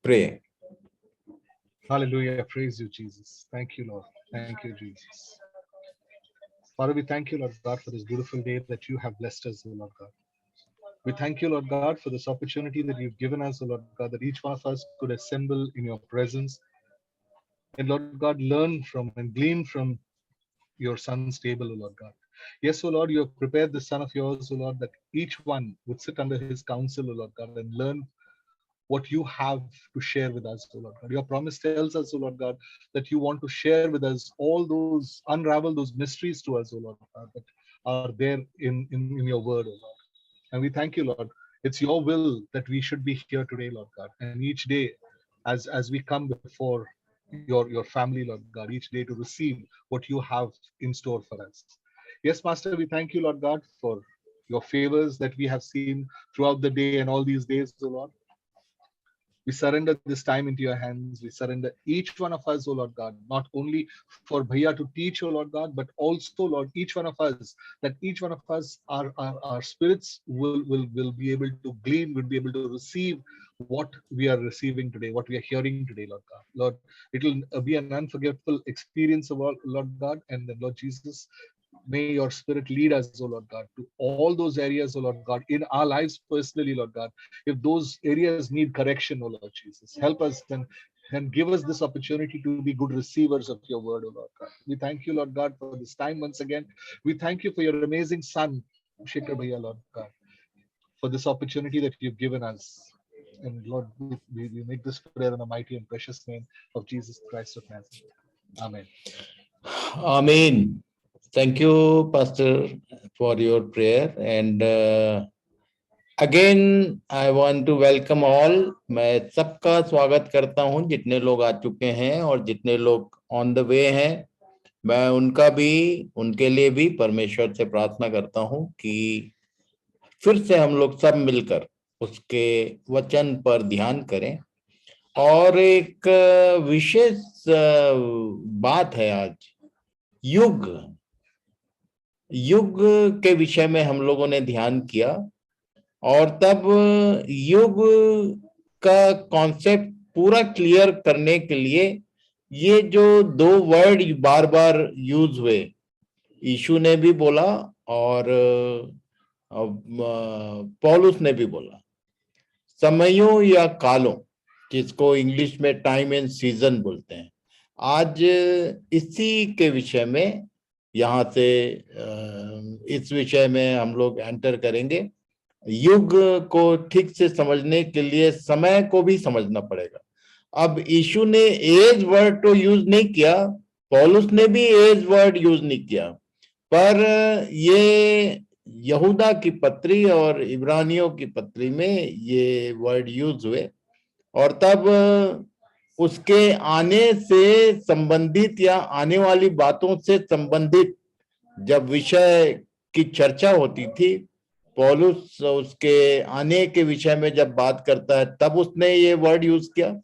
Pray. Hallelujah. Praise you, Jesus. Thank you, Lord. Thank you, Jesus. Father, we thank you, Lord God, for this beautiful day that you have blessed us, O Lord God. We thank you, Lord God, for this opportunity that you've given us, O Lord God, that each one of us could assemble in your presence and, Lord God, learn from and glean from your son's table, O Lord God. Yes, O Lord, you have prepared the son of yours, O Lord, that each one would sit under his counsel, O Lord God, and learn what you have to share with us, O Lord God. Your promise tells us, O Lord God, that you want to share with us all those, unravel those mysteries to us, O Lord God, that are there in your word, O Lord. And we thank you, Lord. It's your will that we should be here today, Lord God. And each day, as we come before your family, Lord God, each day to receive what you have in store for us. Yes, Master, we thank you, Lord God, for your favors that we have seen throughout the day and all these days, O Lord. We surrender this time into your hands. We surrender each one of us, O Lord God, not only for Bhaiya to teach, O Lord God, but also, Lord, each one of us, that each one of us, our spirits will be able to glean, will be able to receive what we are receiving today, what we are hearing today, Lord God. Lord, it'll be an unforgettable experience, of all, Lord God, and then, Lord Jesus, may your spirit lead us, O Lord God, to all those areas, O Lord God, in our lives personally, Lord God. If those areas need correction, O Lord Jesus, help us and give us this opportunity to be good receivers of your word, O Lord God. We thank you, Lord God, for this time once again. We thank you for your amazing son, Shekhar Bhaiya, Lord God, for this opportunity that you've given us. And Lord, we make this prayer in the mighty and precious name of Jesus Christ of Nazareth. Amen. Amen. Thank you, Pastor, for your prayer. And again I want to welcome all. मैं सबका स्वागत करता हूं, जितने लोग आ चुके हैं और जितने लोग ऑन द वे हैं. मैं उनके लिए भी परमेश्वर से प्रार्थना करता हूं कि फिर से हम लोग सब मिलकर उसके वचन पर ध्यान करें. और एक विशेष बात है आज, युग के विषय में हम लोगों ने ध्यान किया. और तब युग का कॉन्सेप्ट पूरा क्लियर करने के लिए ये जो दो वर्ड बार बार यूज हुए, यीशु ने भी बोला और पौलुस ने भी बोला, समयों या कालों, जिसको इंग्लिश में टाइम एंड सीजन बोलते हैं. आज इसी के विषय में यहाँ से इस विषय में हम लोग एंटर करेंगे. युग को ठीक से समझने के लिए समय को भी समझना पड़ेगा. अब यीशु ने एज वर्ड तो यूज नहीं किया, पौलुस ने भी एज वर्ड यूज नहीं किया, पर ये यहूदा की पत्री और इब्रानियों की पत्री में ये वर्ड यूज हुए. और तब उसके आने से संबंधित या आने वाली बातों से संबंधित जब विषय की चर्चा होती थी, पौलुस उसके आने के विषय में जब बात करता है तब उसने ये वर्ड यूज किया.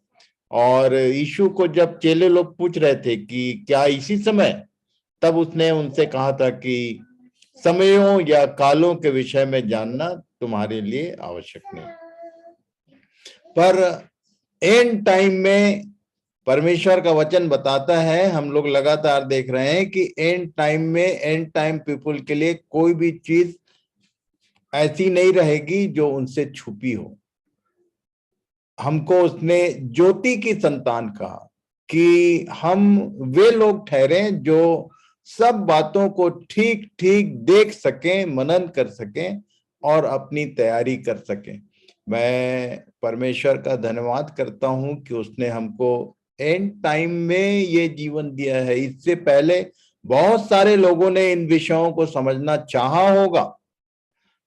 और यीशु को जब चेले लोग पूछ रहे थे कि क्या इसी समय, तब उसने उनसे कहा था कि समयों या कालों के विषय में जानना तुम्हारे लिए आवश्यक नहीं. पर एंड टाइम में परमेश्वर का वचन बताता है, हम लोग लगातार देख रहे हैं कि एंड टाइम में एंड टाइम पीपुल के लिए कोई भी चीज ऐसी नहीं रहेगी जो उनसे छुपी हो. हमको उसने ज्योति की संतान कहा कि हम वे लोग ठहरे जो सब बातों को ठीक ठीक देख सकें, मनन कर सकें और अपनी तैयारी कर सकें. मैं परमेश्वर का धन्यवाद करता हूं कि उसने हमको एंड टाइम में ये जीवन दिया है. इससे पहले बहुत सारे लोगों ने इन विषयों को समझना चाहा होगा,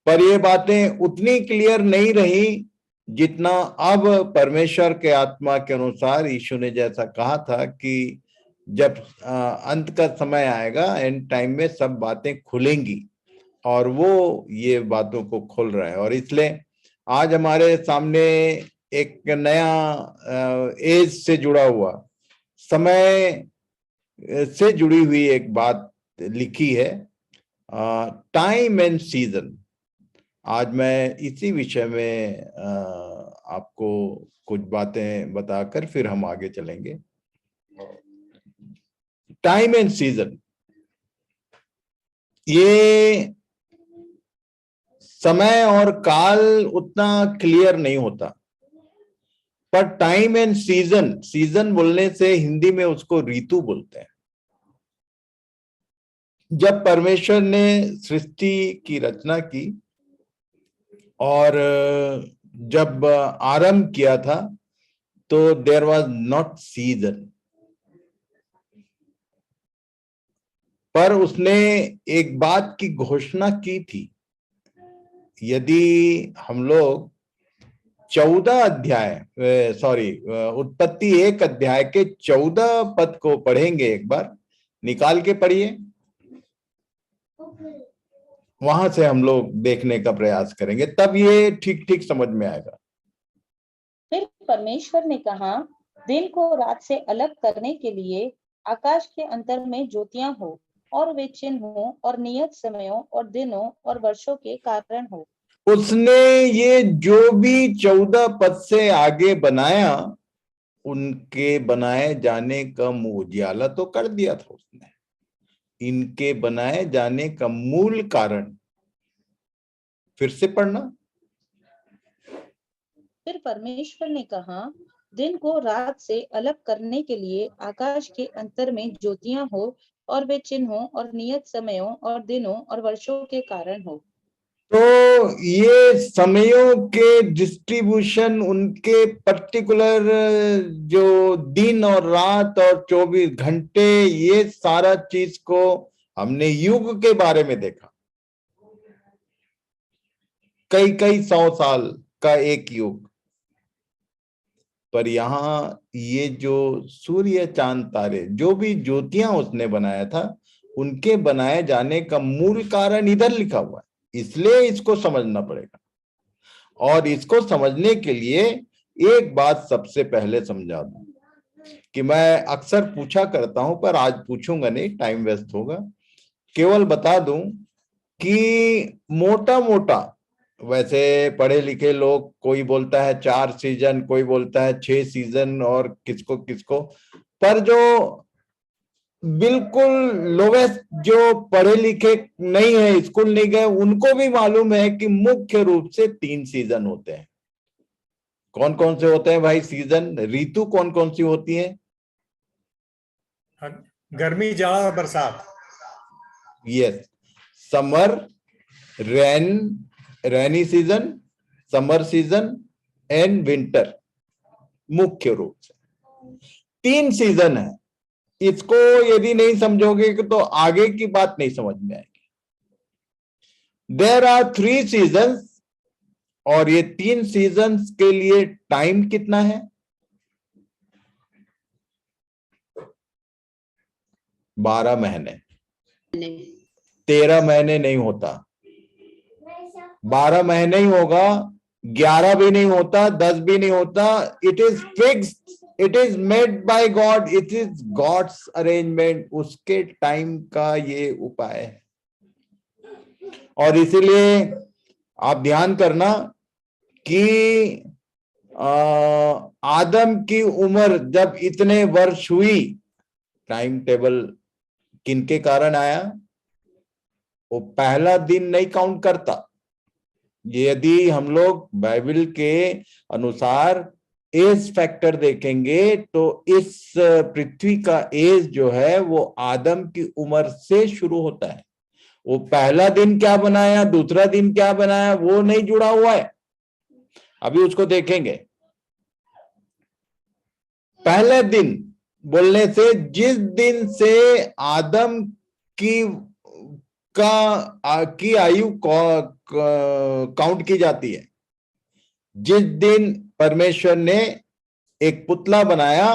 पर ये बातें उतनी क्लियर नहीं रही जितना अब परमेश्वर के आत्मा के अनुसार यीशु ने जैसा कहा था कि जब अंत का समय आएगा, एंड टाइम में सब बातें खुलेंगी, और वो ये बातों को खोल रहा है. और इसलिए आज हमारे सामने एक नया एज से जुड़ा हुआ, समय से जुड़ी हुई एक बात लिखी है, टाइम एंड सीजन. आज मैं इसी विषय में आपको कुछ बातें बताकर फिर हम आगे चलेंगे। टाइम एंड सीजन, ये समय और काल उतना क्लियर नहीं होता, पर टाइम एंड सीजन, सीजन बोलने से हिंदी में उसको ऋतु बोलते हैं। जब परमेश्वर ने सृष्टि की रचना की और जब आरंभ किया था, तो देयर वाज नॉट सीजन, पर उसने एक बात की घोषणा की थी। यदि हम लोग 14 अध्याय, उत्पत्ति 1 अध्याय के 14 पद को पढ़ेंगे, एक बार निकाल के पढ़िए, वहां से हम लोग देखने का प्रयास करेंगे, तब ये ठीक ठीक समझ में आएगा। फिर परमेश्वर ने कहा, दिन को रात से अलग करने के लिए आकाश के अंतर में ज्योतियां हो, और वे चिन्ह हो और नियत समयों और दिनों और वर्षों के कारण हो। उसने ये जो भी 14 पद से आगे बनाया, उनके बनाए जाने का उजियाला तो कर दिया था उसने। इनके बनाए जाने का मूल कारण, फिर से पढ़ना। फिर परमेश्वर ने कहा, दिन को रात से अलग करने के लिए आकाश के अंतर में ज्योतियां हो, और वे चिन्हों और नियत समयों और दिनों और वर्षों के कारण हो। तो ये समयों के डिस्ट्रीब्यूशन, उनके पर्टिकुलर जो दिन और रात और 24 घंटे, ये सारा चीज को हमने युग के बारे में देखा। कई कई 100 साल का एक युग, पर यहां ये जो सूर्य चांद तारे, जो भी ज्योतियां उसने बनाया था, उनके बनाए जाने का मूल कारण इधर लिखा हुआ है, इसलिए इसको समझना पड़ेगा। और इसको समझने के लिए एक बात सबसे पहले समझा दूं, कि मैं अक्सर पूछा करता हूं, पर आज पूछूंगा नहीं, टाइम वेस्ट होगा। केवल बता दूं कि मोटा मोटा, वैसे पढ़े लिखे लोग, कोई बोलता है 4 सीजन, कोई बोलता है 6 सीजन, और किसको किसको, पर जो बिल्कुल लोवेस्ट, जो पढ़े लिखे नहीं है, स्कूल नहीं गए, उनको भी मालूम है कि मुख्य रूप से 3 सीजन होते हैं। कौन कौन से होते हैं भाई सीजन? ऋतु कौन कौन सी होती है? गर्मी, जाड़ा और बरसात। Yes, summer, rainy season, summer season and winter, मुख्य रूप से 3 सीजन है। इसको यदि नहीं समझोगे तो आगे की बात नहीं समझ में आएगी। देयर आर 3 सीजन्स, और ये 3 सीजन्स के लिए टाइम कितना है? 12 महीने। 13 महीने नहीं होता, 12 महीने ही होगा, 11 भी नहीं होता, 10 भी नहीं होता। It is fixed, it is made by god, it is god's arrangement, उसके टाइम का ये उपाय है। और इसीलिए आप ध्यान करना कि आदम की उम्र जब इतने वर्ष हुई, टाइम टेबल किनके कारण आया? वो पहला दिन नहीं काउंट करता। यदि हम लोग बाइबल के अनुसार एज फैक्टर देखेंगे, तो इस पृथ्वी का एज जो है वो आदम की उम्र से शुरू होता है। वो पहला दिन क्या बनाया, दूसरा दिन क्या बनाया, वो नहीं जुड़ा हुआ है। अभी उसको देखेंगे। पहले दिन बोलने से जिस दिन से आदम की आयु काउंट की जाती है, जिस दिन परमेश्वर ने एक पुतला बनाया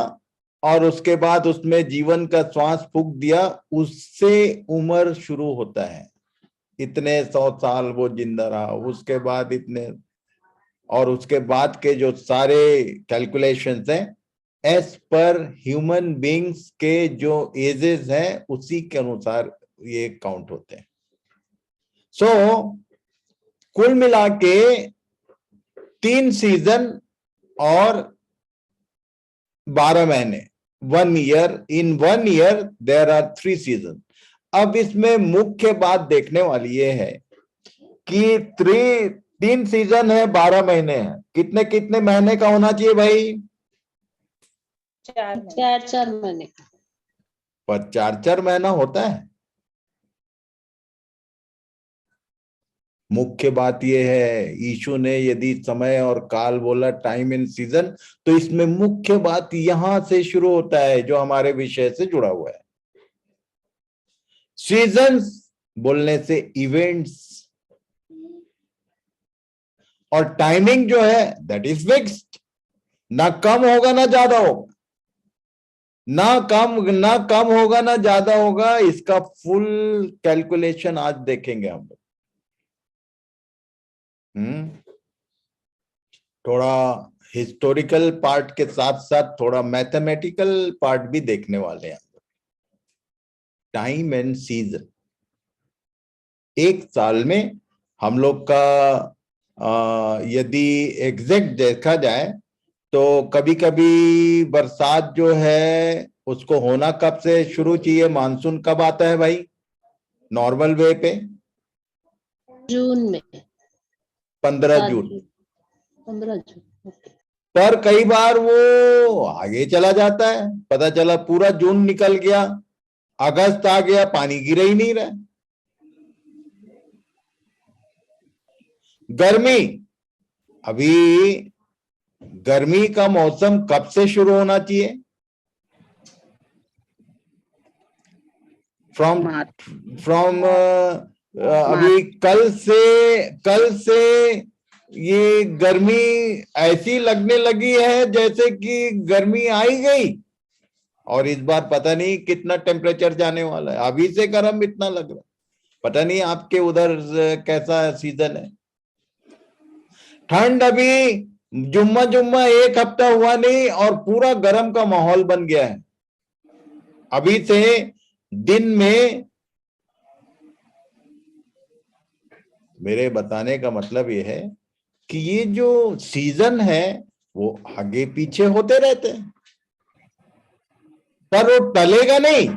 और उसके बाद उसमें जीवन का श्वास फूंक दिया, उससे उम्र शुरू होता है। इतने 100 साल वो जिंदा रहा, उसके बाद इतने, और उसके बाद के जो सारे कैलकुलेशंस हैं एज पर ह्यूमन बीइंग्स के जो एजेस हैं, उसी के अनुसार ये काउंट होते हैं। सो कुल मिला के 3 सीजन और 12 महीने, 1 year. In 1 year there are 3 season. अब इसमें मुख्य बात देखने वाली ये है कि 3 सीजन है, 12 महीने हैं, कितने कितने महीने का होना चाहिए भाई? 4 महीने। पर 4 महीना होता है। मुख्य बात यह है, यीशु ने यदि समय और काल बोला, टाइम एंड सीजन, तो इसमें मुख्य बात यहां से शुरू होता है जो हमारे विषय से जुड़ा हुआ है। सीजन्स बोलने से इवेंट्स, और टाइमिंग जो है दैट इज फिक्स्ड, ना कम होगा ना ज्यादा होगा, ना कम होगा ना ज्यादा होगा। इसका फुल कैलकुलेशन आज देखेंगे हम लोग। थोड़ा हिस्टोरिकल पार्ट के साथ साथ थोड़ा मैथमेटिकल पार्ट भी देखने वाले हैं। टाइम एंड सीजन, एक साल में हम लोग का यदि एग्जैक्ट देखा जाए तो कभी कभी बरसात जो है उसको होना कब से शुरू चाहिए? मानसून कब आता है भाई नॉर्मल वे पे? जून में। 15 जून। 15 जून। पर कई बार वो आगे चला जाता है, पता चला पूरा जून निकल गया, अगस्त आ गया, पानी गिर ही नहीं रहा। गर्मी, अभी गर्मी का मौसम कब से शुरू होना चाहिए? फ्रॉम अभी कल से ये गर्मी ऐसी लगने लगी है जैसे कि गर्मी आई गई, और इस बार पता नहीं कितना टेम्परेचर जाने वाला है। अभी से गर्म इतना लग रहा है, पता नहीं आपके उधर कैसा सीजन है। ठंड अभी जुम्मा 1 हफ्ता हुआ नहीं और पूरा गर्म का माहौल बन गया है। अभी से दिन में, मेरे बताने का मतलब ये है कि ये जो सीजन है वो आगे पीछे होते रहते हैं, पर वो टलेगा नहीं।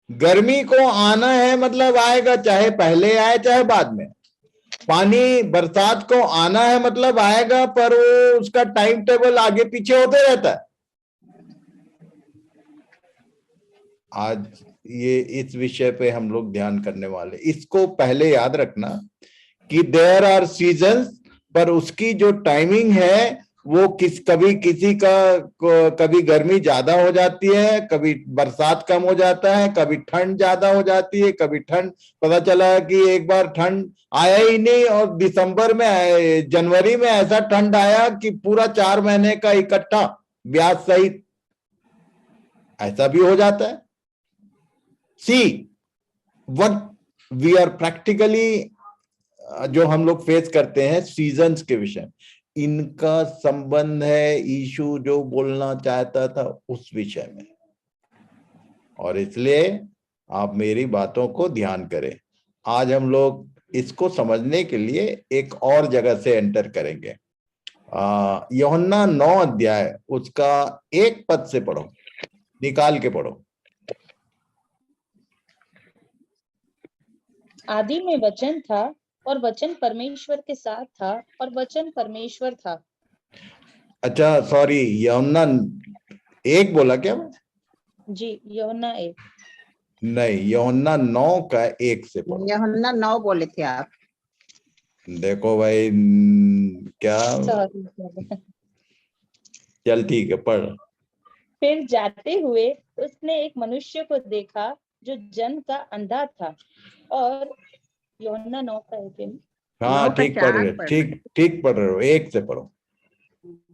गर्मी को आना है मतलब आएगा, चाहे पहले आए चाहे बाद में। पानी बरसात को आना है मतलब आएगा, पर वो उसका टाइम टेबल आगे पीछे होते रहता है। आज ये इस विषय पे हम लोग ध्यान करने वाले। इसको पहले याद रखना कि देयर आर सीजन्स, पर उसकी जो टाइमिंग है वो कभी किसी का कभी गर्मी ज्यादा हो जाती है, कभी बरसात कम हो जाता है, कभी ठंड ज्यादा हो जाती है, कभी ठंड, पता चला कि एक बार ठंड आया ही नहीं और दिसंबर में जनवरी में ऐसा ठंड आया कि पूरा 4 महीने का इकट्ठा ब्याज सहित, ऐसा भी हो जाता है। See what we are practically, जो हम लोग फेस करते हैं सीजन्स के विषय, इनका संबंध है यीशु जो बोलना चाहता था उस विषय में। और इसलिए आप मेरी बातों को ध्यान करें। आज हम लोग इसको समझने के लिए एक और जगह से एंटर करेंगे। यूहन्ना 9 अध्याय उसका 1 पद से पढ़ो, निकाल के पढ़ो। आदि में वचन था और वचन परमेश्वर के साथ था और वचन परमेश्वर था। अच्छा सॉरी, यूहन्ना 1 बोला क्या? जी, यूहन्ना 1 नहीं, यूहन्ना 9 का 1 से पढ़ो। यूहन्ना 9 बोले थे आप। देखो भाई क्या, चल ठीक है पढ़। फिर जाते हुए उसने एक मनुष्य को देखा जो जन का अंधा था। और यूहन्ना 9 का 1। हाँ 9 का ठीक पढ़ 4 रहे, पढ़ ठीक पढ़ रहे हो, 1 से पढ़ो।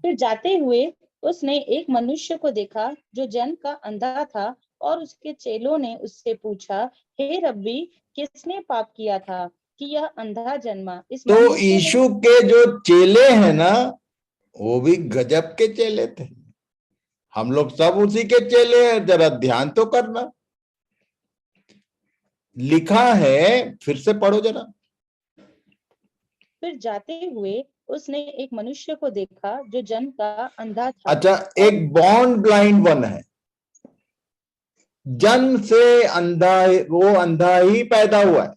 फिर जाते हुए उसने एक मनुष्य को देखा जो जन का अंधा था, और उसके चेलों ने उससे पूछा, हे रब्बी, किसने पाप किया था कि यह अंधा जन्मा? इस तो मनुष्य ने यीशु के जो चेले हैं ना, वो भी गजब के चेले थे। हम लोग सब उसी के चेले हैं, जरा ध्यान तो करना। लिखा है, फिर से पढ़ो जरा। फिर जाते हुए उसने एक मनुष्य को देखा जो जन्म का अंधा था। अच्छा, एक बॉर्न ब्लाइंड वन है, जन्म से अंधा, वो अंधा ही पैदा हुआ है।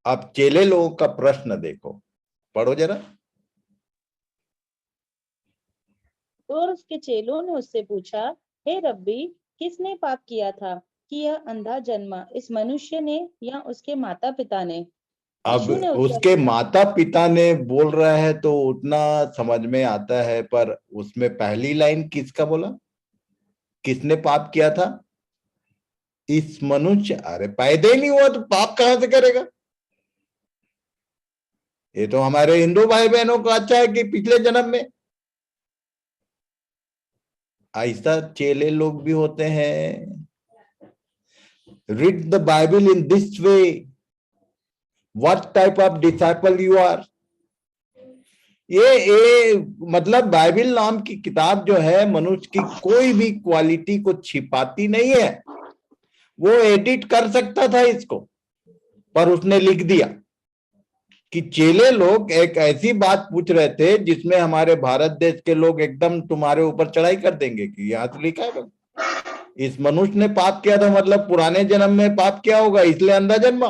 अब चेले लोगों का प्रश्न देखो, पढ़ो जरा। और उसके चेलों ने उससे पूछा, हे रब्बी, किसने पाप किया था कि यह अंधा जन्मा, इस मनुष्य ने या उसके माता पिता ने? अब यीशु ने उत्तर उसके दिया, माता पिता ने बोल रहा है तो उतना समझ में आता है, पर उसमें पहली लाइन किसका बोला, किसने पाप किया था? इस मनुष्य, अरे पैदा ही नहीं हुआ तो पाप कहां से करेगा? ये तो हमारे हिंदू भाई बहनों को अच्छा है कि पिछले जन्म में। ऐसा चेले लोग भी होते हैं। Read the Bible in this way, what type of disciple you are. ये मतलब बाइबल नाम की किताब जो है मनुष्य की कोई भी क्वालिटी को छिपाती नहीं है। वो एडिट कर सकता था इसको, पर उसने लिख दिया कि चेले लोग एक ऐसी बात पूछ रहे थे जिसमें हमारे भारत देश के लोग एकदम तुम्हारे ऊपर चढ़ाई कर देंगे कि यहां तो लिखा है इस मनुष्य ने पाप किया था, मतलब पुराने जन्म में पाप किया होगा इसलिए अंधा जन्मा।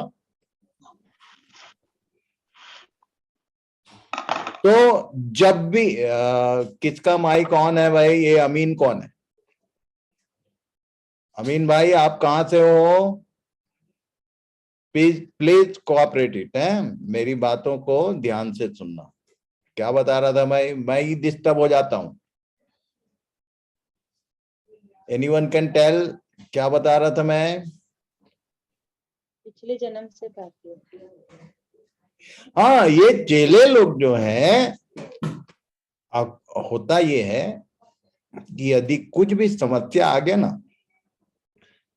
तो जब भी किसका माइक ऑन है भाई? ये अमीन कौन है? अमीन भाई आप कहां से हो? प्लीज प्लीज कोऑपरेट इट है, मेरी बातों को ध्यान से सुनना। क्या बता रहा था भाई? मैं ही डिस्टर्ब हो जाता हूं। एनीवन कैन टेल क्या बता रहा था मैं? पिछले जन्म से पाप किया। हाँ, ये चेले लोग जो हैं, अब होता ये है कि यदि कुछ भी समस्या आ गया ना,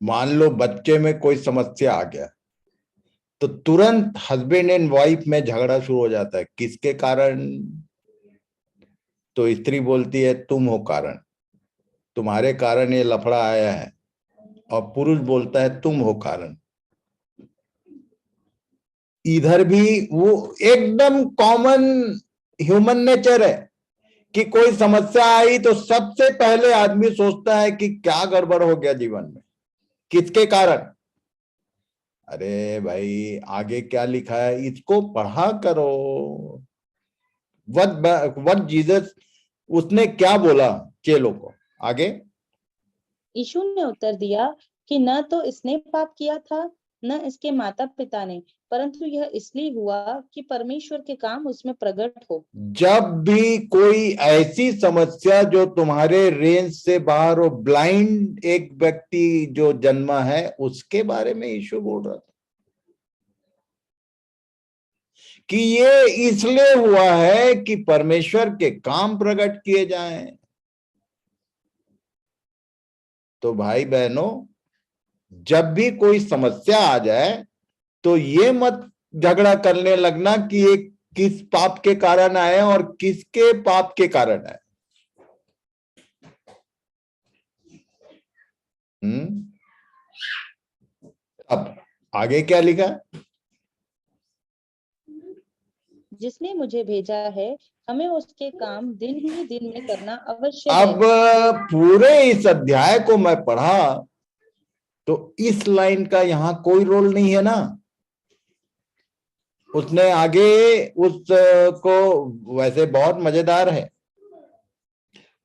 मान लो बच्चे में कोई समस्या आ गया, तो तुरंत हस्बैंड एंड वाइफ में झगड़ा शुरू हो जाता है। किसके कारण? तो स्त्री बोलती है तुम हो कारण, तुम्हारे कारण ये लफड़ा आया है। और पुरुष बोलता है तुम हो कारण। इधर भी वो एकदम कॉमन ह्यूमन नेचर है कि कोई समस्या आई तो सबसे पहले आदमी सोचता है कि क्या गड़बड़ हो गया जीवन में, किसके कारण। अरे भाई आगे क्या लिखा है इसको पढ़ा करो। व्हाट जीसस, उसने क्या बोला चेलों को? आगे यीशु ने उत्तर दिया कि न तो इसने पाप किया था न इसके माता पिता ने, परंतु यह इसलिए हुआ कि परमेश्वर के काम उसमें प्रकट हो। जब भी कोई ऐसी समस्या जो तुम्हारे रेंज से बाहर हो, ब्लाइंड एक व्यक्ति जो जन्मा है उसके बारे में यीशु बोल रहा था कि ये इसलिए हुआ है कि परमेश्वर के काम प्रकट किए जाएं। तो भाई बहनों, जब भी कोई समस्या आ जाए तो ये मत झगड़ा करने लगना कि ये किस पाप के कारण आए और किसके पाप के कारण आए। अब आगे क्या लिखा? जिसने मुझे भेजा है हमें उसके काम दिन ही दिन में करना अवश्य है। अब पूरे इस अध्याय को मैं पढ़ा तो इस लाइन का यहां कोई रोल नहीं है ना। उसने आगे उस को, वैसे बहुत मजेदार है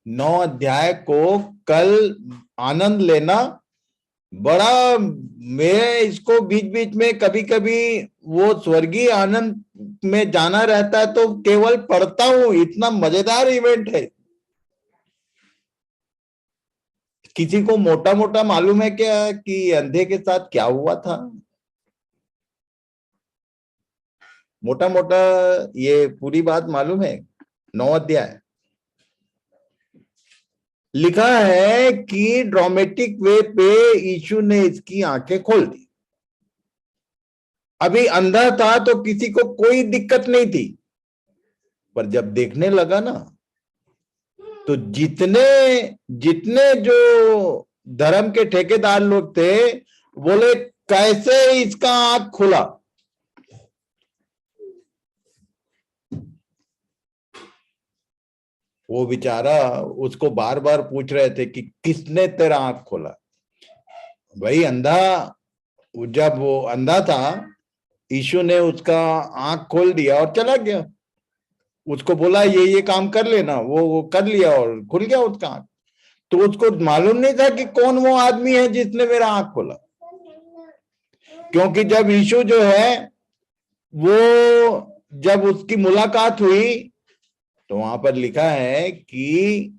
9 अध्याय को कल आनंद लेना बड़ा। मैं इसको बीच बीच में कभी कभी वो स्वर्गीय आनंद में जाना रहता है तो केवल पढ़ता हूं, इतना मजेदार इवेंट है। किसी को मोटा मोटा मालूम है क्या कि अंधे के साथ क्या हुआ था? मोटा मोटा ये पूरी बात मालूम है? 9 अध्याय लिखा है कि ड्रामेटिक वे पे यीशु ने इसकी आंखें खोल दी। अभी अंधा था तो किसी को कोई दिक्कत नहीं थी, पर जब देखने लगा ना तो जितने जितने जो धर्म के ठेकेदार लोग थे बोले कैसे इसका आंख खुला। वो बेचारा उसको बार बार पूछ रहे थे कि किसने तेरा आंख खोला। भाई अंधा, जब वो अंधा था, यीशु ने उसका आंख खोल दिया और चला गया। उसको बोला ये काम कर लेना, वो कर लिया और खुल गया उसका आंख। तो उसको मालूम नहीं था कि कौन वो आदमी है जिसने मेरा आंख खोला। क्योंकि जब यीशु जो है वो, जब उसकी मुलाकात हुई तो वहां पर लिखा है कि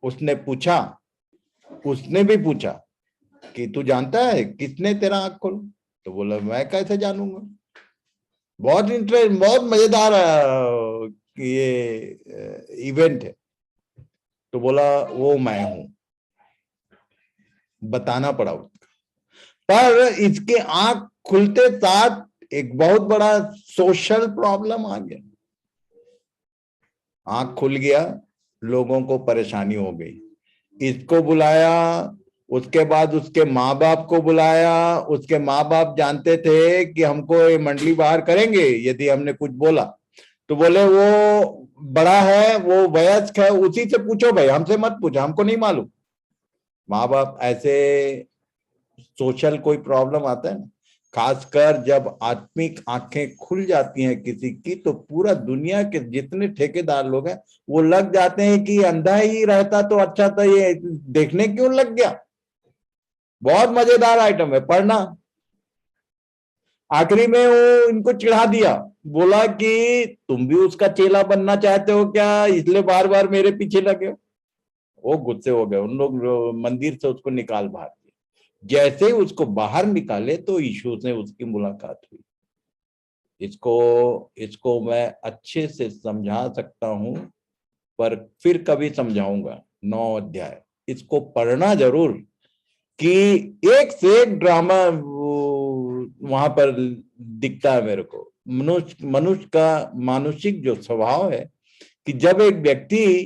उसने भी पूछा कि तू जानता है किसने तेरा आंख खोला? तो बोला मैं कैसे जानूंगा। बहुत मजेदार ये इवेंट है। तो बोला वो मैं हूं, बताना पड़ा उसका। पर इसके आंख खुलते साथ एक बहुत बड़ा सोशल प्रॉब्लम आ गया। आंख खुल गया, लोगों को परेशानी हो गई। इसको बुलाया, उसके बाद उसके माँ बाप को बुलाया। उसके माँ बाप जानते थे कि हमको ये मंडली बाहर करेंगे यदि हमने कुछ बोला। तो बोले वो बड़ा है, वो वयस्क है, उसी से पूछो भाई, हमसे मत पूछो, हमको नहीं मालूम। माँ बाप ऐसे सोशल कोई प्रॉब्लम आता है ना, खासकर जब आत्मिक आंखें खुल जाती हैं किसी की, तो पूरा दुनिया के जितने ठेकेदार लोग हैं वो लग जाते हैं कि अंधा ही रहता तो अच्छा था, ये देखने क्यों लग गया। बहुत मजेदार आइटम है, पढ़ना। आखिरी में वो इनको चिढ़ा दिया, बोला कि तुम भी उसका चेला बनना चाहते हो क्या, इसलिए बार बार मेरे पीछे लगे हो। वो गुस्से हो गए, उन लोग मंदिर से उसको निकाल बाहर दिया। जैसे ही उसको बाहर निकाले तो यीशु से उसकी मुलाकात हुई। इसको मैं अच्छे से समझा सकता हूं, पर फिर कभी समझाऊंगा। 9 अध्याय इसको पढ़ना जरूर, कि एक से एक ड्रामा वहां पर दिखता है मेरे को। मनुष्य का मानसिक जो स्वभाव है कि जब एक व्यक्ति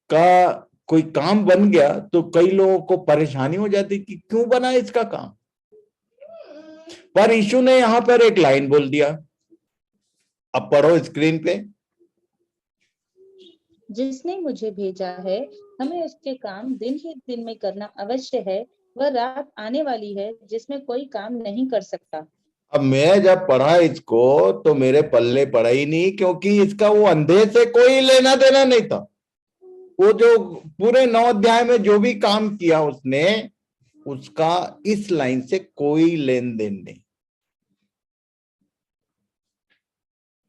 का कोई काम बन गया तो कई लोगों को परेशानी हो जाती कि क्यों बना इसका काम। पर यीशु ने यहां पर एक लाइन बोल दिया, अब पढ़ो स्क्रीन पे। जिसने मुझे भेजा है, हमें उसके काम दिन ही दिन में करना अवश्य है। वह रात आने वाली है जिसमें कोई काम नहीं कर सकता। अब मैं जब पढ़ा इसको तो मेरे पल्ले पड़ा ही नहीं, क्योंकि इसका वो अंधे से कोई लेना देना नहीं था। वो जो पूरे 9 अध्याय में जो भी काम किया उसने, उसका इस लाइन से कोई लेन देन नहीं।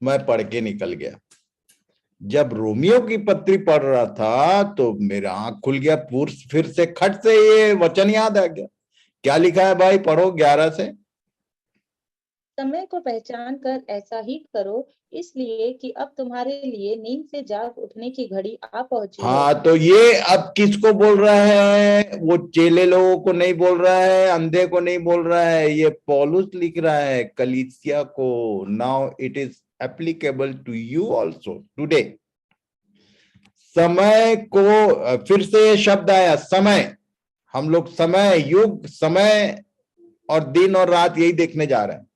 मैं पढ़ के निकल गया। जब रोमियो की पत्री पढ़ रहा था तो मेरा आंख खुल गया, फिर से खट से ये वचन याद आ गया। क्या लिखा है भाई, पढ़ो 11 से। समय को पहचान कर ऐसा ही करो, इसलिए कि अब तुम्हारे लिए नींद से जाग उठने की घड़ी आ पहुंची है। हाँ, तो ये अब किसको बोल रहा है? वो चेले लोगों को नहीं बोल रहा है, अंधे को नहीं बोल रहा है, ये पौलुस लिख रहा है कलीसिया को। Now it is applicable to you also today. समय को, फिर से शब्द आया समय। हम लोग समय, युग, समय और दिन और रात यही देखने जा रहे हैं।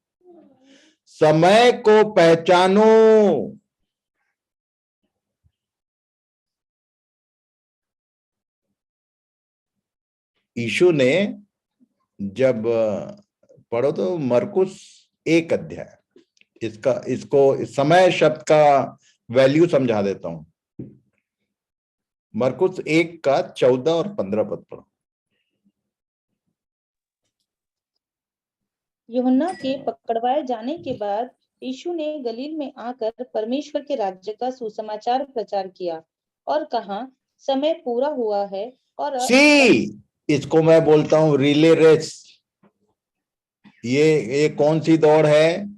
समय को पहचानो। यीशु ने जब, पढ़ो तो मरकुस 1 अध्याय, इसको समय शब्द का वैल्यू समझा देता हूं। मरकुस 1 का 14 और 15 पद पढ़ो। यूहन्ना के पकड़वाए जाने के बाद यीशु ने गलील में आकर परमेश्वर के राज्य का सुसमाचार प्रचार किया और कहा, समय पूरा हुआ है और इसको मैं बोलता हूं रिले रेस। ये कौन सी दौड़ है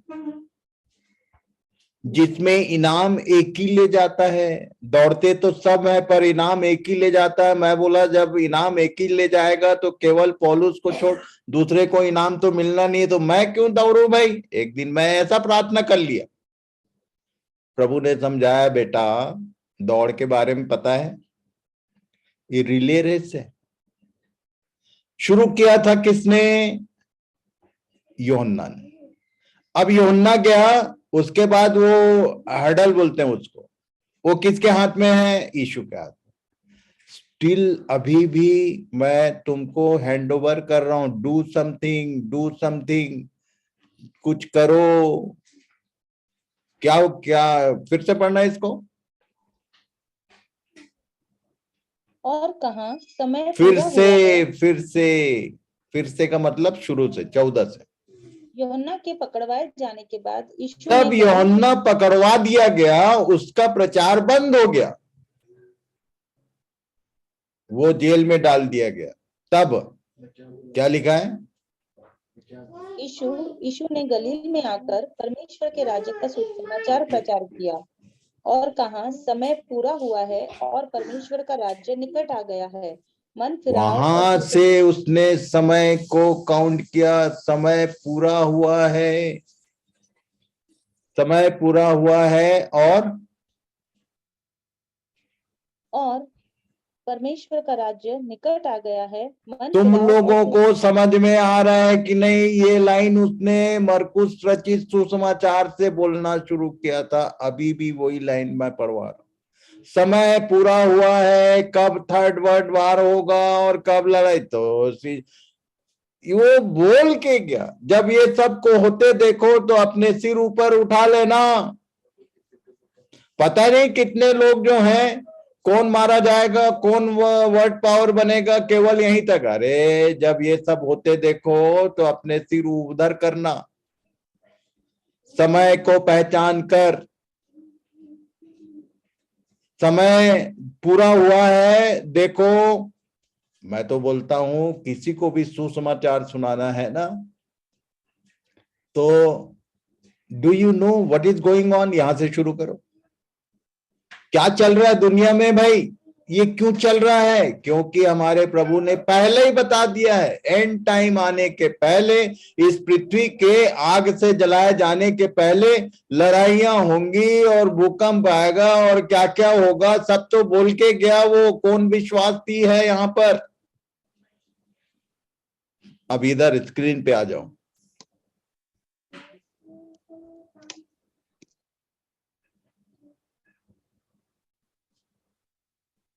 जिसमें इनाम एक ही ले जाता है? दौड़ते तो सब है पर इनाम एक ही ले जाता है। मैं बोला जब इनाम एक ही ले जाएगा तो केवल पौलुस को छोड़ दूसरे को इनाम तो मिलना नहीं है, तो मैं क्यों दौड़ू भाई? एक दिन मैं ऐसा प्रार्थना कर लिया, प्रभु ने समझाया, बेटा दौड़ के बारे में पता है, ये रिले रेस है। शुरू किया था किसने? यूहन्ना ने। अब यूहन्ना गया, उसके बाद वो हर्डल बोलते हैं उसको, वो किसके हाथ में है? यीशु के हाथ में। स्टिल अभी भी मैं तुमको हैंड ओवर कर रहा हूं, डू समथिंग, डू समथिंग, कुछ करो। क्या क्या फिर से पढ़ना है इसको? और कहा समय फिर पूरा से, हुआ है। फिर से का मतलब शुरू से 14 से। यूहन्ना के पकड़वाए जाने के बाद यीशु ने तब गलील यूहन्ना पकड़वा दिया गया, उसका प्रचार बंद हो गया, वो जेल में डाल दिया गया। तब क्या लिखा है? यीशु यीशु ने गलील में आकर परमेश्वर के राज्य का सुसमाचार प्रचार किया और कहा समय पूरा हुआ है और परमेश्वर का राज्य निकट आ गया है। मन फिराओ और वहां से उसने समय को काउंट किया, समय पूरा हुआ है, समय पूरा हुआ है। और परमेश्वर का राज्य निकट आ गया है। मन तुम फिराओ लोगों और को समझ में आ रहा है कि नहीं? ये लाइन उसने मरकुस रचित सुसमाचार से बोलना शुरू किया था। अभी भी वही लाइन मैं पढ़वा रहा हूं। समय पूरा हुआ है, कब थर्ड वर्ल्ड वार होगा और कब लड़ाई, तो वो बोल के गया। जब ये सब को होते देखो तो अपने सिर ऊपर उठा लेना। पता नहीं कितने लोग जो हैं, कौन मारा जाएगा, कौन वर्ल्ड पावर बनेगा, केवल यहीं तक। अरे जब ये सब होते देखो तो अपने सिर उधर करना, समय को पहचान कर। समय पूरा हुआ है। देखो, मैं तो बोलता हूं किसी को भी सुसमाचार सुनाना है ना, तो do you know what is going on, यहां से शुरू करो। क्या चल रहा है दुनिया में भाई? ये क्यों चल रहा है? क्योंकि हमारे प्रभु ने पहले ही बता दिया है, एंड टाइम आने के पहले, इस पृथ्वी के आग से जलाए जाने के पहले लड़ाइयां होंगी और भूकंप आएगा और क्या क्या होगा, सब तो बोल के गया। वो कौन विश्वासी है यहां पर? अब इधर स्क्रीन पे आ जाओ।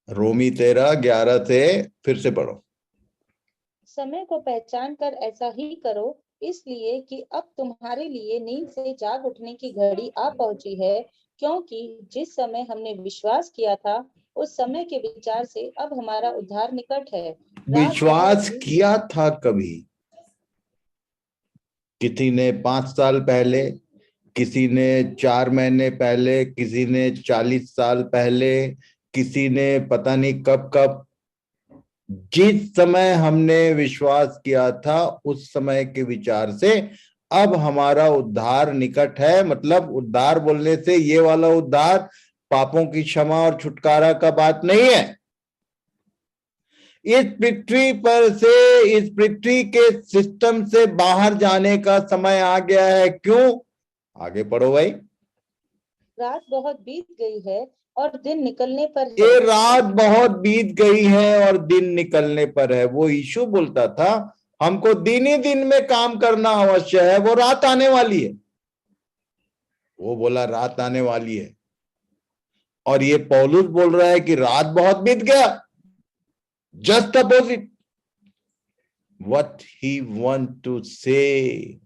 रोमी 13:11 से फिर से पढ़ो। समय को पहचान कर ऐसा ही करो, इसलिए कि अब तुम्हारे लिए नींद से जाग उठने की घड़ी आ पहुंची है, क्योंकि जिस समय हमने विश्वास किया था उस समय के विचार से अब हमारा उद्धार निकट है। रात बहुत विश्वास किया था कभी? किसी ने 5 साल पहले, किसी ने 4 महीने पहले, किसी ने 40 साल पहले, किसी ने पता नहीं कब कब। जिस समय हमने विश्वास किया था उस समय के विचार से अब हमारा उद्धार निकट है। मतलब उद्धार बोलने से ये वाला उद्धार पापों की क्षमा और छुटकारा का बात नहीं है। इस पृथ्वी पर से, इस पृथ्वी के सिस्टम से बाहर जाने का समय आ गया है। क्यों? आगे पढ़ो भाई। रात बहुत बीत गई है और दिन निकलने पर है। ये रात बहुत बीत गई है और दिन निकलने पर है। वो यीशु बोलता था हमको दिन ही दिन में काम करना अवश्य है, वो रात आने वाली है। वो बोला रात आने वाली है, और ये पौलुस बोल रहा है कि रात बहुत बीत गया। Just opposite what he want to say.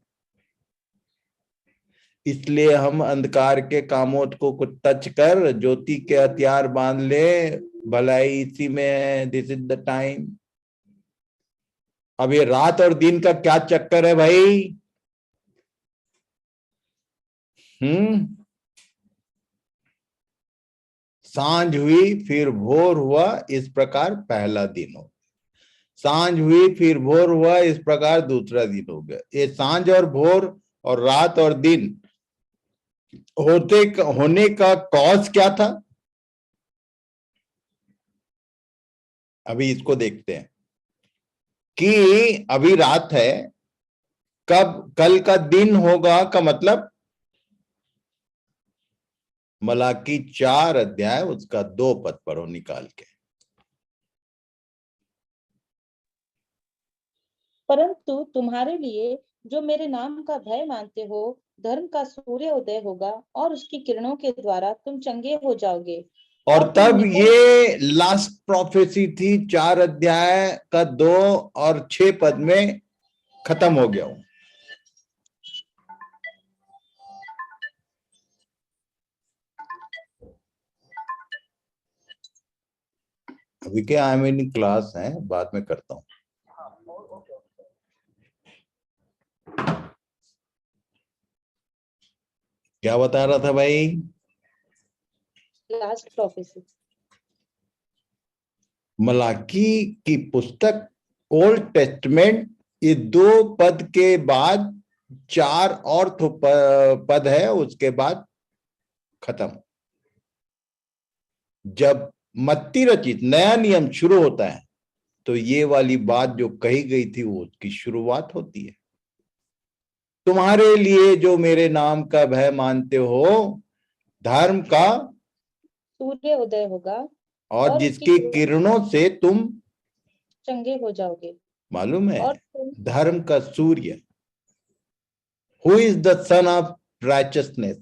इसलिए हम अंधकार के कामों को कुछ टच कर ज्योति के हथियार बांध ले। भलाई इसी में है। This is the time. अब ये रात और दिन का क्या चक्कर है भाई? सांझ हुई फिर भोर हुआ, इस प्रकार पहला दिन हो। सांझ हुई फिर भोर हुआ, इस प्रकार दूसरा दिन हो गया। ये सांझ और भोर और रात और दिन होने का कॉज क्या था? अभी इसको देखते हैं कि अभी रात है, कब कल का दिन होगा का मतलब मलाकी 4 अध्याय उसका 2 पद पढ़ो निकाल के। परंतु तुम्हारे लिए जो मेरे नाम का भय मानते हो, धर्म का सूर्य उदय होगा और उसकी किरणों के द्वारा तुम चंगे हो जाओगे। और तुम तब निकल ये लास्ट प्रोफेसी थी, 4 अध्याय का 2 और 6 पद में खत्म हो गया हूं। अभी क्या आई मीन क्लास है, बाद में करता हूं। क्या बता रहा था भाई? Last prophecy. मलाकी की पुस्तक ओल्ड टेस्टमेंट, ये 2 पद के बाद 4 और तो पद है, उसके बाद खत्म। जब मत्ती रचित नया नियम शुरू होता है तो ये वाली बात जो कही गई थी वो उसकी शुरुआत होती है। तुम्हारे लिए जो मेरे नाम का भय मानते हो, धर्म का सूर्य उदय होगा और और उसकी जिसकी किरणों से तुम चंगे हो जाओगे। मालूम है, और तुम धर्म का सूर्य, who is the son of righteousness.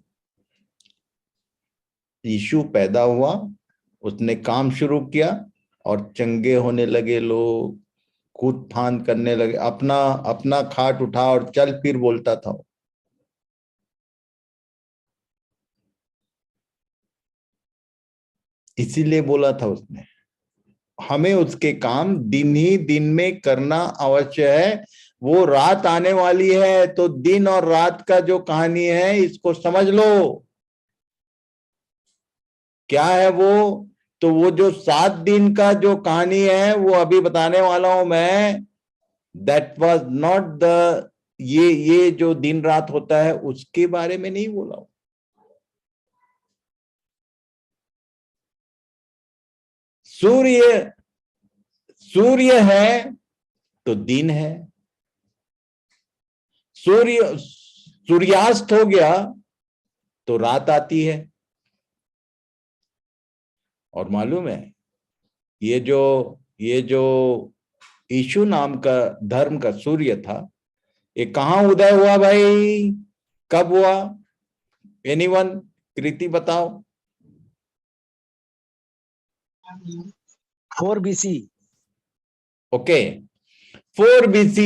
यीशु पैदा हुआ, उसने काम शुरू किया और चंगे होने लगे लोग, कूद फांद करने लगे, अपना अपना खाट उठा और चल फिर बोलता था। इसीलिए बोला था उसने, हमें उसके काम दिन ही दिन में करना अवश्य है। वो रात आने वाली है, तो दिन और रात का जो कहानी है इसको समझ लो। क्या है वो? तो वो जो 7 दिन का जो कहानी है वो अभी बताने वाला हूं मैं। दैट वाज नॉट द, ये जो दिन रात होता है उसके बारे में नहीं बोला हूं। सूर्य सूर्य है तो दिन है, सूर्यास्त हो गया तो रात आती है। और मालूम है, ये जो यीशु नाम का धर्म का सूर्य था, ये कहां उदय हुआ भाई? कब हुआ? एनीवन? कृति बताओ। 4 BC। ओके, 4 BC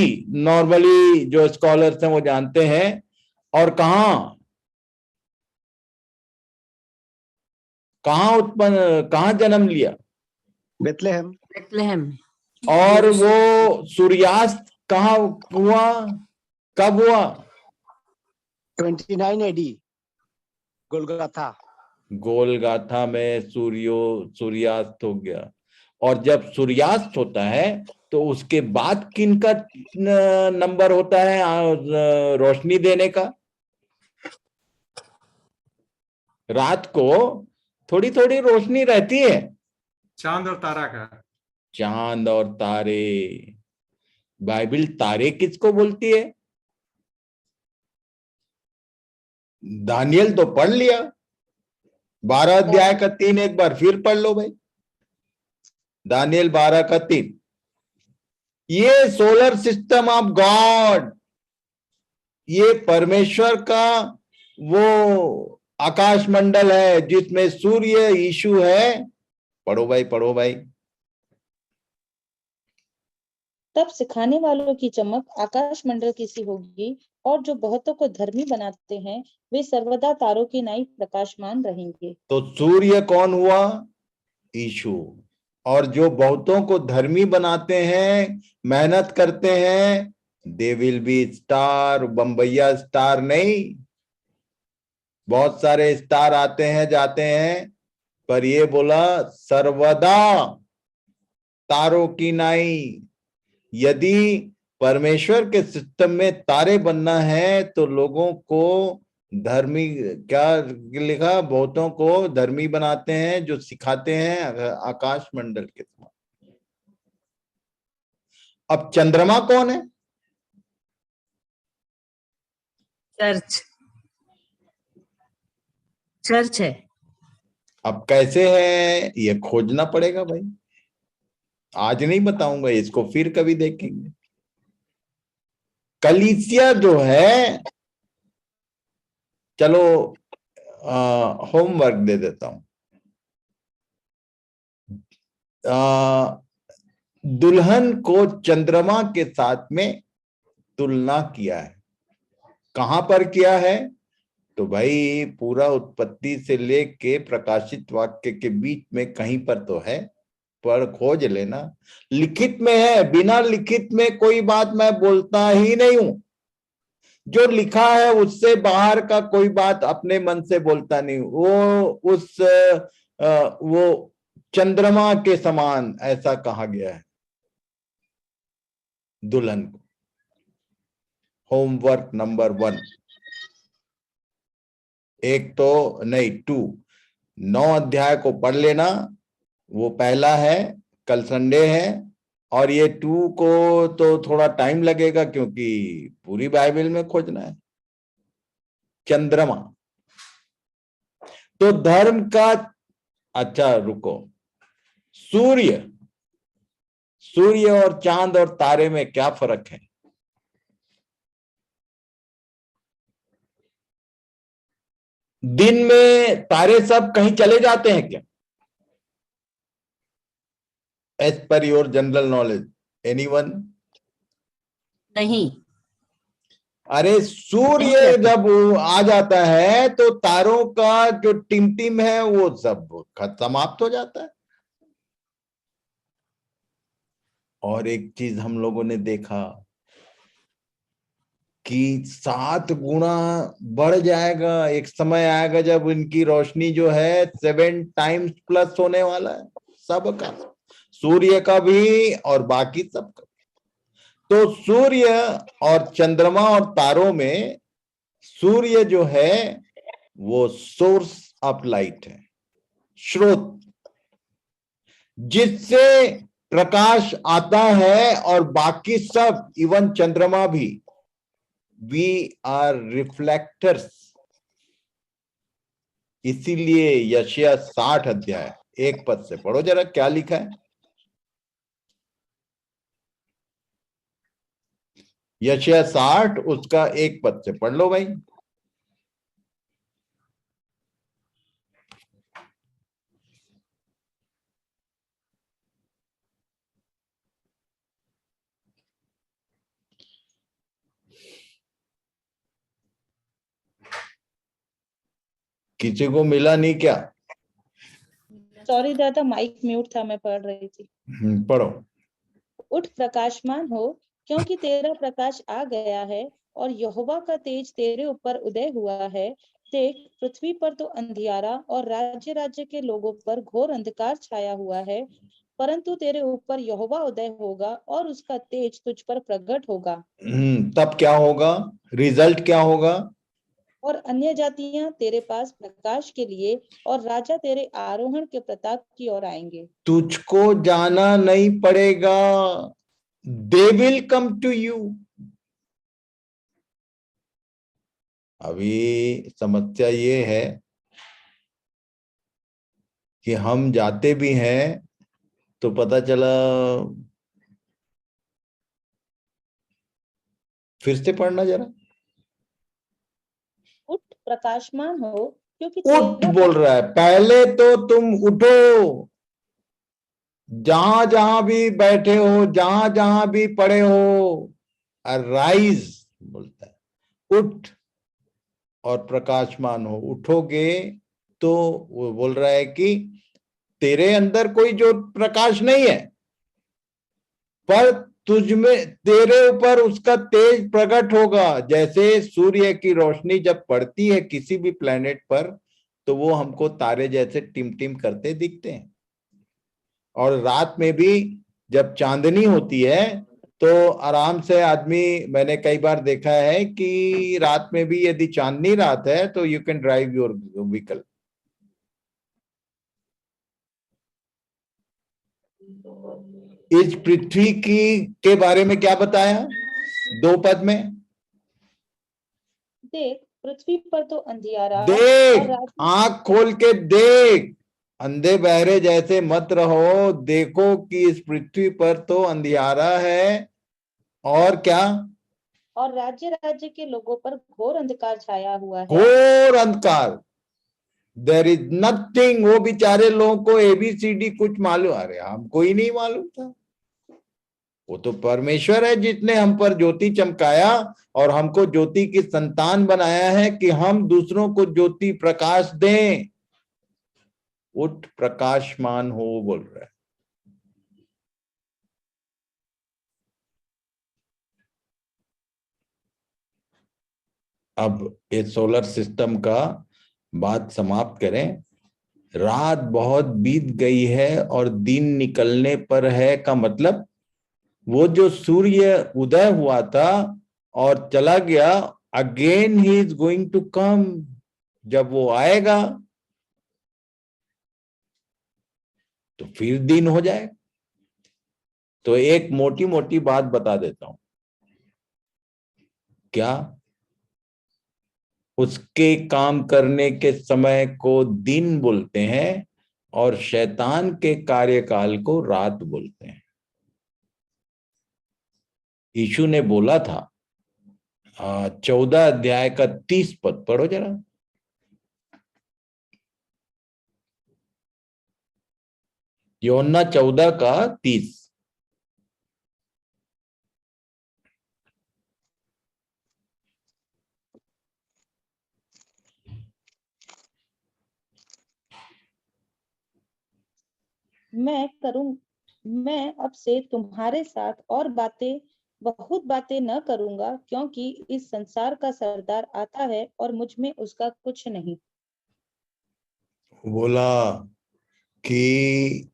नॉर्मली जो स्कॉलर्स हैं वो जानते हैं। और कहां जन्म लिया? बेथलेहम। बेथलेहम। और वो सूर्यास्त कहां हुआ, कब हुआ? 29 AD गोलगाथा। गोलगाथा में सूर्यास्त हो गया। और जब सूर्यास्त होता है तो उसके बाद किन का नंबर होता है रोशनी देने का? रात को थोड़ी थोड़ी रोशनी रहती है, चांद और तारा का। चांद और तारे। बाइबल तारे किसको बोलती है? दानियल तो पढ़ लिया, 12 अध्याय का 3 एक बार फिर पढ़ लो भाई। दानियल 12 का 3। ये सोलर सिस्टम ऑफ गॉड, ये परमेश्वर का वो आकाश मंडल है जिसमें सूर्य यीशु है। पढ़ो भाई, पढ़ो भाई। तब सिखाने वालों की चमक आकाश मंडल की सी होगी, और जो बहुतों को धर्मी बनाते हैं वे सर्वदा तारों की नाई प्रकाशमान रहेंगे। तो सूर्य कौन हुआ? यीशु। और जो बहुतों को धर्मी बनाते हैं, मेहनत करते हैं, they will be star. Bambaiya star नहीं, बहुत सारे स्टार आते हैं जाते हैं, पर ये बोला सर्वदा तारों की नाई। यदि परमेश्वर के सिस्टम में तारे बनना है तो लोगों को धर्मी, क्या लिखा, बहुतों को धर्मी बनाते हैं जो सिखाते हैं आकाश मंडल के समान। अब चंद्रमा कौन है? चर्च है। अब कैसे है ये खोजना पड़ेगा भाई, आज नहीं बताऊंगा, इसको फिर कभी देखेंगे। कलीसिया जो है चलो होमवर्क दे देता हूं। दुल्हन को चंद्रमा के साथ में तुलना किया है। कहां पर किया है? तो भाई पूरा उत्पत्ति से लेके प्रकाशित वाक्य के बीच में कहीं पर तो है, पर खोज लेना। लिखित में है, बिना लिखित में कोई बात मैं बोलता ही नहीं हूं। जो लिखा है उससे बाहर का कोई बात अपने मन से बोलता नहीं। वो चंद्रमा के समान ऐसा कहा गया है दुल्हन को। होमवर्क नंबर 1, एक तो नहीं 2, 9 अध्याय को पढ़ लेना। वो पहला है, कल संडे है, और ये 2 को तो थोड़ा टाइम लगेगा क्योंकि पूरी बाइबल में खोजना है। चंद्रमा तो धर्म का, अच्छा रुको, सूर्य और चांद और तारे में क्या फर्क है? दिन में तारे सब कहीं चले जाते हैं क्या? As per your general knowledge, anyone? नहीं। अरे सूर्य जब आ जाता है तो तारों का जो टिमटिम है वो सब समाप्त हो जाता है। और एक चीज हम लोगों ने देखा कि 7 गुना बढ़ जाएगा। एक समय आएगा जब इनकी रोशनी जो है 7 टाइम्स प्लस होने वाला है, सबका, सूर्य का भी और बाकी सबका। तो सूर्य और चंद्रमा और तारों में सूर्य जो है वो सोर्स ऑफ लाइट है, स्रोत जिससे प्रकाश आता है, और बाकी सब इवन चंद्रमा भी, वी आर रिफ्लेक्टर्स। इसीलिए यशायाह 60 अध्याय 1 पद से पढ़ो जरा, क्या लिखा है? यशायाह 60 उसका 1 पद से पढ़ लो भाई। किसी को मिला नहीं क्या? सॉरी दादा, माइक म्यूट था, मैं पढ़ रही थी। पढ़ो। उठ प्रकाशमान हो, क्योंकि तेरा प्रकाश आ गया है और यहोवा का तेज तेरे ऊपर उदय हुआ है। देख, पृथ्वी पर तो अंधियारा और राज्य राज्य के लोगों पर घोर अंधकार छाया हुआ है, परंतु तेरे ऊपर यहोवा उदय होगा और उसका तेज तुझ पर प्रकट होगा। तब क्या होगा? रिजल्ट क्या होगा? और अन्य जातियां तेरे पास प्रकाश के लिए और राजा तेरे आरोहण के प्रताप की ओर आएंगे। तुझको जाना नहीं पड़ेगा, they will come to you. अभी समस्या ये है कि हम जाते भी हैं तो पता चला, फिर से पढ़ना जरा। उठ प्रकाशमान हो, क्योंकि उठ बोल रहा है, पहले तो तुम उठो। जहां जहां भी बैठे हो, जहां जहां भी पड़े हो, राइज बोलता है, उठ और प्रकाशमान हो। उठोगे तो वो बोल रहा है कि तेरे अंदर कोई जो प्रकाश नहीं है, पर तुझ में, तेरे ऊपर उसका तेज प्रकट होगा। जैसे सूर्य की रोशनी जब पड़ती है किसी भी प्लेनेट पर तो वो हमको तारे जैसे टिमटिम करते दिखते हैं। और रात में भी जब चांदनी होती है तो आराम से आदमी, मैंने कई बार देखा है कि रात में भी यदि चांदनी रात है तो you can drive your vehicle. इस पृथ्वी की के बारे में क्या बताया 2 पद में? देख, पृथ्वी पर तो अंधियारा देख, और आंख खोल के देख, अंधे बहरे जैसे मत रहो। देखो कि इस पृथ्वी पर तो अंधियारा है, और क्या? और राज्य राज्य के लोगों पर घोर अंधकार छाया हुआ है। घोर अंधकार, देयर इज नथिंग। वो बेचारे लोगों को ABCD कुछ मालूम, अरे हमको ही नहीं मालूम था। वो तो परमेश्वर है जिसने हम पर ज्योति चमकाया और हमको ज्योति की संतान बनाया है कि हम दूसरों को ज्योति प्रकाश दें। उठ प्रकाशमान हो बोल रहा है। अब ये सोलर सिस्टम का बात समाप्त करें। रात बहुत बीत गई है और दिन निकलने पर है का मतलब वो जो सूर्य उदय हुआ था और चला गया, again he is going to come. जब वो आएगा तो फिर दिन हो जाए। तो एक मोटी मोटी बात बता देता हूं, क्या उसके काम करने के समय को दिन बोलते हैं और शैतान के कार्यकाल को रात बोलते हैं। यीशु ने बोला था 14 अध्याय का 30 पद पढ़ो जरा। यूहन्ना 14 का 30। मैं अब से तुम्हारे साथ और बहुत बातें न करूंगा, क्योंकि इस संसार का सरदार आता है और मुझ में उसका कुछ नहीं। बोला कि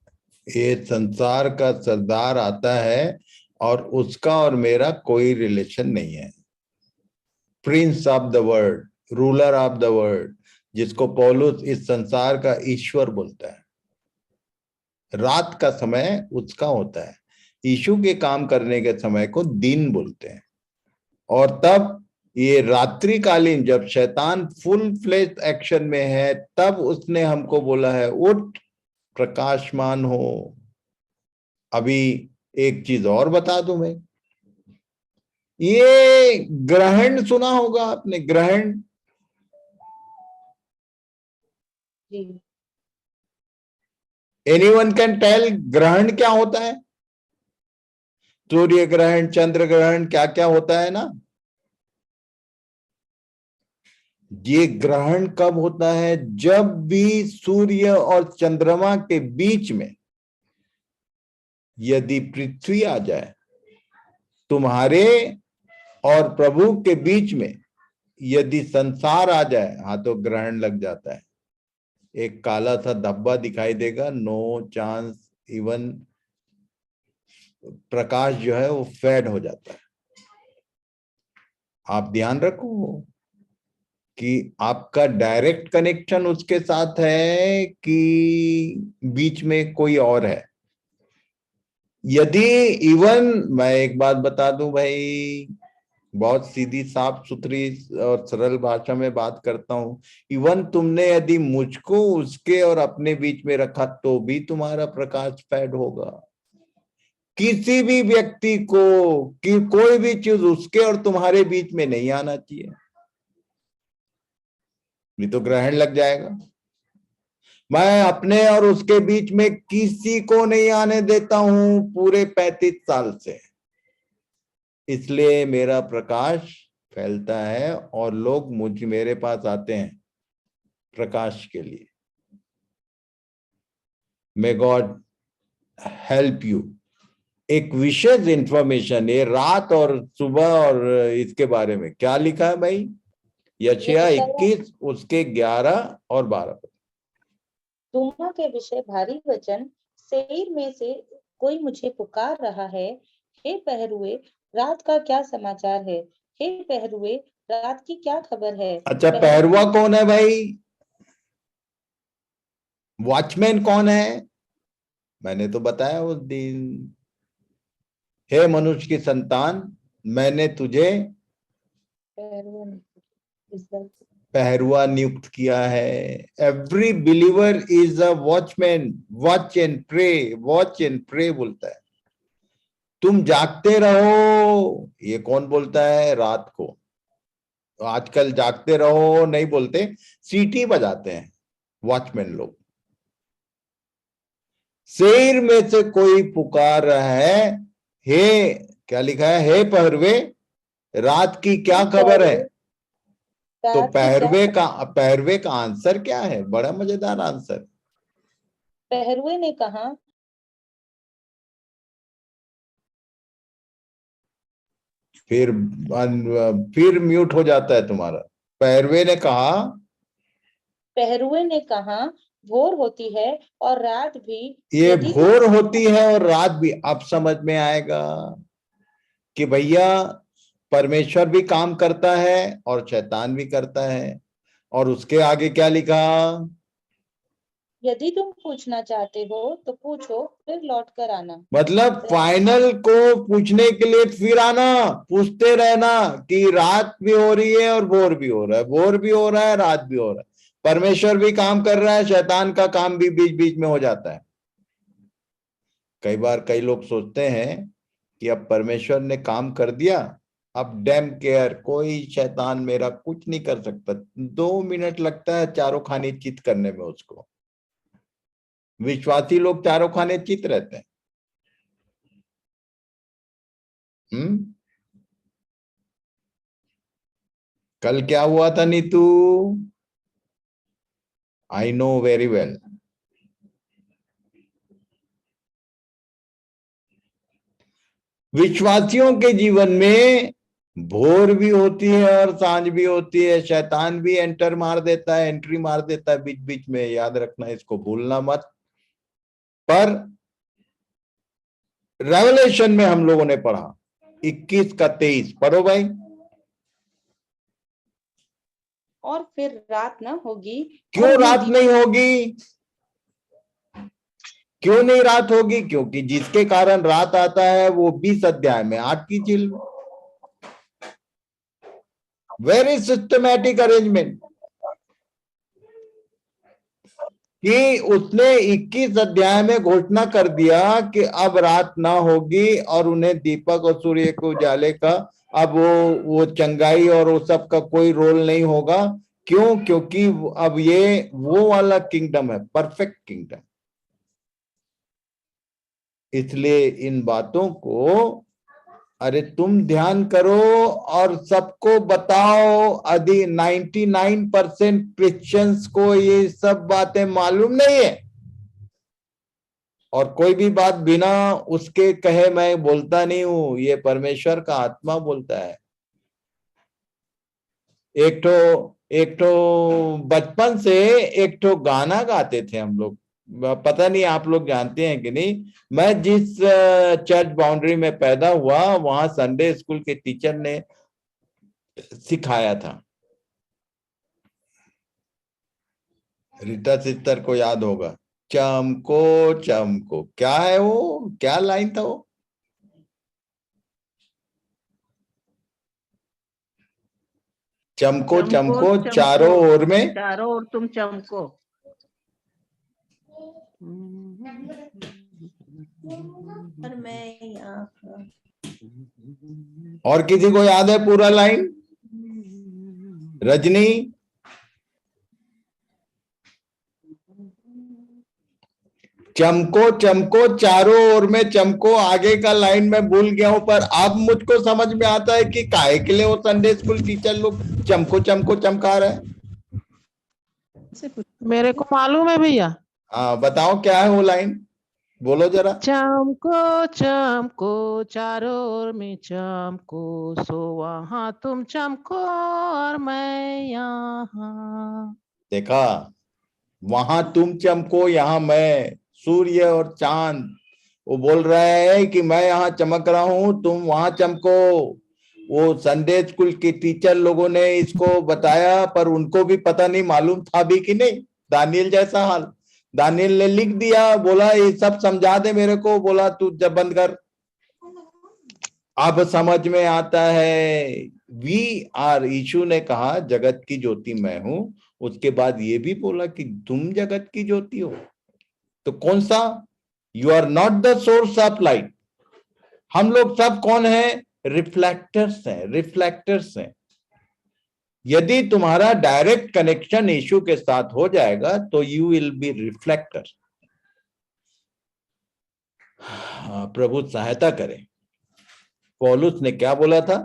ये संसार का सरदार आता है और उसका और मेरा कोई रिलेशन नहीं है। Prince of the world, ruler of the world, जिसको पौलुस इस संसार का ईश्वर बोलता है। रात का समय उसका होता है। यीशु के काम करने के समय को दिन बोलते हैं। और तब ये रात्रिकालीन जब शैतान फुल फ्लेश एक्शन में है, तब उसने हमको बोला है उठ प्रकाशमान हो। अभी एक चीज और बता दूं मैं, ये ग्रहण सुना होगा आपने, ग्रहण। जी, एनीवन कैन टेल ग्रहण क्या होता है? सूर्य ग्रहण, चंद्र ग्रहण, क्या क्या होता है ना। ये ग्रहण कब होता है? जब भी सूर्य और चंद्रमा के बीच में यदि पृथ्वी आ जाए, तुम्हारे और प्रभु के बीच में यदि संसार आ जाए, हाँ तो ग्रहण लग जाता है। एक काला सा धब्बा दिखाई देगा, नो चांस, इवन प्रकाश जो है वो फेड हो जाता है। आप ध्यान रखो कि आपका डायरेक्ट कनेक्शन उसके साथ है कि बीच में कोई और है। यदि इवन मैं एक बात बता दूं भाई, बहुत सीधी साफ सुथरी और सरल भाषा में बात करता हूं, इवन तुमने यदि मुझको उसके और अपने बीच में रखा तो भी तुम्हारा प्रकाश फेड होगा। किसी भी व्यक्ति को कि कोई भी चीज उसके और तुम्हारे बीच में नहीं आना चाहिए, नहीं तो ग्रहण लग जाएगा। मैं अपने और उसके बीच में किसी को नहीं आने देता हूं पूरे 35 साल से, इसलिए मेरा प्रकाश फैलता है और लोग मेरे पास आते हैं प्रकाश के लिए। May God help you. एक विशेष इंफॉर्मेशन, ये रात और सुबह और इसके बारे में क्या लिखा है भाई? यशायाह 21 उसके 11 और 12। दुमा के विषय भारी वचन, सेईर में से कोई मुझे पुकार रहा है, हे पहरुए रात का क्या समाचार है, हे पहरुए रात की क्या खबर है। अच्छा, पहरुआ कौन है भाई? वॉचमैन कौन है? मैंने तो बताया उस दिन, हे मनुष्य की संतान, मैंने तुझे पहरुआ नियुक्त किया है। Every believer is a watchman. Watch and pray, watch and pray बोलता है। तुम जागते रहो, ये कौन बोलता है रात को? तो आजकल जागते रहो नहीं बोलते, सीटी बजाते हैं वॉचमैन लोग। शेर में से कोई पुकार रहा है, हे, क्या लिखा है, हे पहरवे, रात की क्या खबर है? तो रात की क्या पहरवे का आंसर क्या है? बड़ा मजेदार आंसर। पहरुए ने कहा, फिर म्यूट हो जाता है तुम्हारा। पहरवे ने कहा, पहरुए ने कहा, भोर होती है और रात भी। ये यदि तुम भोर होती है और रात भी। अब समझ में आएगा कि भैया परमेश्वर भी काम करता है और शैतान भी करता है। और उसके आगे क्या लिखा? यदि तुम पूछना चाहते हो तो पूछो, फिर लौट कर आना। मतलब फाइनल को पूछने के लिए फिर आना, पूछते रहना कि रात भी हो रही है और भोर भी हो रहा है, भोर भी हो रहा है, रात भी हो रहा है। परमेश्वर भी काम कर रहा है, शैतान का काम भी बीच बीच में हो जाता है। कई बार कई लोग सोचते हैं कि अब परमेश्वर ने काम कर दिया, अब डैम केयर, कोई शैतान मेरा कुछ नहीं कर सकता। 2 मिनट लगता है चारों खाने चित करने में उसको। विश्वासी लोग चारों खाने चित रहते हैं। कल क्या हुआ था Neetu? I know very well. विश्वासियों के जीवन में भोर भी होती है और सांझ भी होती है। शैतान भी एंटर मार देता है, एंट्री मार देता है बीच बीच में, याद रखना, इसको भूलना मत। पर रेवलेशन में हम लोगों ने पढ़ा 21 का 23, पढ़ो भाई। और फिर रात न होगी। क्यों रात नहीं होगी? क्यों नहीं रात होगी? क्योंकि जिसके कारण रात आता है वो 20 अध्याय में 8 की चिल। वेरी सिस्टमैटिक अरेंजमेंट कि उसने 21 अध्याय में घोषणा कर दिया कि अब रात ना होगी और उन्हें दीपक और सूर्य को उजाले का, अब वो चंगाई और वो सब का कोई रोल नहीं होगा। क्यों? क्योंकि अब ये वो वाला किंगडम है, परफेक्ट किंगडम। इसलिए इन बातों को अरे तुम ध्यान करो और सबको बताओ। यदि 99% क्रिश्चियंस को ये सब बातें मालूम नहीं है, और कोई भी बात बिना उसके कहे मैं बोलता नहीं हूं, ये परमेश्वर का आत्मा बोलता है। एक ठो बचपन से एक ठो गाना गाते थे हम लोग, पता नहीं आप लोग जानते हैं कि नहीं। मैं जिस चर्च बाउंड्री में पैदा हुआ वहां संडे स्कूल के टीचर ने सिखाया था। रीता सिस्टर को याद होगा, चमको चमको, क्या है वो, क्या लाइन था वो? चमको चमको चारों ओर में, चारों ओर तुम चमको। पर मैं यहाँ। और किसी को याद है पूरा लाइन? रजनी, चमको चमको चारों ओर में चमको, आगे का लाइन में भूल गया हूं, पर अब मुझको समझ में आता है कि काहे के लिए वो संडे स्कूल टीचर लोग चमको चमको चमका रहे हैं। मेरे को मालूम है भैया। हाँ बताओ क्या है वो लाइन, बोलो जरा। चमको चमको चारों ओर में चमको, सो वहां तुम चमको और मैं यहाँ। देखा, वहां तुम चमको, यहाँ मैं, सूर्य और चांद। वो बोल रहा है कि मैं यहाँ चमक रहा हूं, तुम वहां चमको। वो संडे स्कूल के टीचर लोगों ने इसको बताया, पर उनको भी पता नहीं मालूम था भी कि नहीं। दानियल जैसा हाल, दानियल ने लिख दिया, बोला ये सब समझा दे मेरे को, बोला तू जब बंद कर। अब समझ में आता है, वी आर, यीशु ने कहा जगत की ज्योति मैं हूं, उसके बाद ये भी बोला कि तुम जगत की ज्योति हो। तो कौन सा? You are not the source of light, हम लोग सब कौन है? रिफ्लेक्टर्स हैं, रिफ्लेक्टर्स हैं। यदि तुम्हारा डायरेक्ट कनेक्शन यीशु के साथ हो जाएगा तो यू विल बी रिफ्लेक्टर। प्रभु सहायता करें। पौलुस ने क्या बोला था?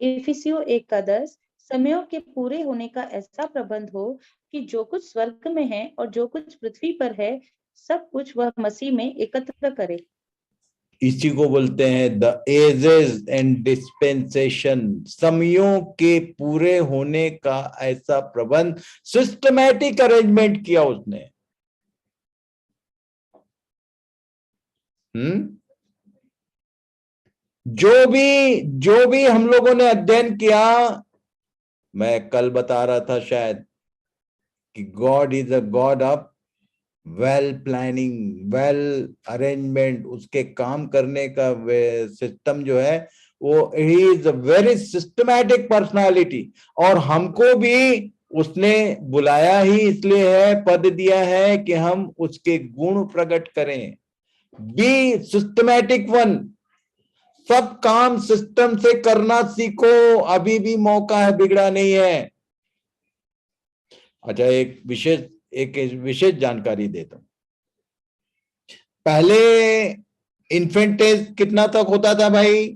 इफिसियों 1:10, समयों के पूरे होने का ऐसा प्रबंध हो कि जो कुछ स्वर्ग में है और जो कुछ पृथ्वी पर है, सब कुछ वह मसीह में एकत्र करे। इसी को बोलते हैं द एजेस एंड डिस्पेंसेशन। समयों के पूरे होने का ऐसा प्रबंध, सिस्टमैटिक अरेंजमेंट किया उसने। जो भी हम लोगों ने अध्ययन किया, मैं कल बता रहा था शायद कि God is a God of well planning, well arrangement. उसके काम करने का सिस्टम जो है वो he is a very systematic personality. और हमको भी उसने बुलाया ही इसलिए है, पद दिया है कि हम उसके गुण प्रकट करें। Be systematic one. सब काम सिस्टम से करना सीखो, अभी भी मौका है, बिगड़ा नहीं है। अच्छा, एक विशेष जानकारी देता हूं। पहले इन्फेंट एज कितना तक होता था भाई?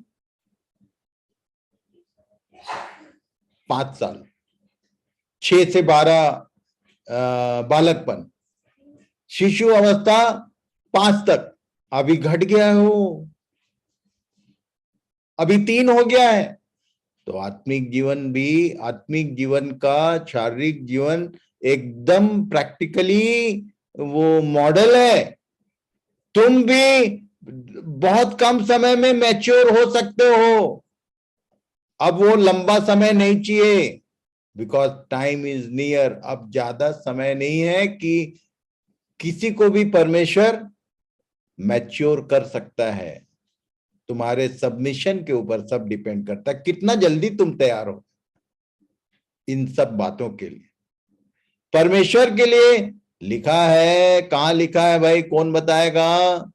5 साल, 6 से 12 बालकपन। शिशु अवस्था 5 तक। अभी घट गया हो, अभी 3 हो गया है। तो आत्मिक जीवन भी, आत्मिक जीवन का शारीरिक जीवन एकदम प्रैक्टिकली वो मॉडल है। तुम भी बहुत कम समय में मैच्योर हो सकते हो। अब वो लंबा समय नहीं चाहिए, बिकॉज टाइम इज नियर। अब ज्यादा समय नहीं है कि किसी को भी परमेश्वर मैच्योर कर सकता है। तुम्हारे सबमिशन के ऊपर सब डिपेंड करता है, कितना जल्दी तुम तैयार हो इन सब बातों के लिए। परमेश्वर के लिए लिखा है, कहां लिखा है भाई? कौन बताएगा?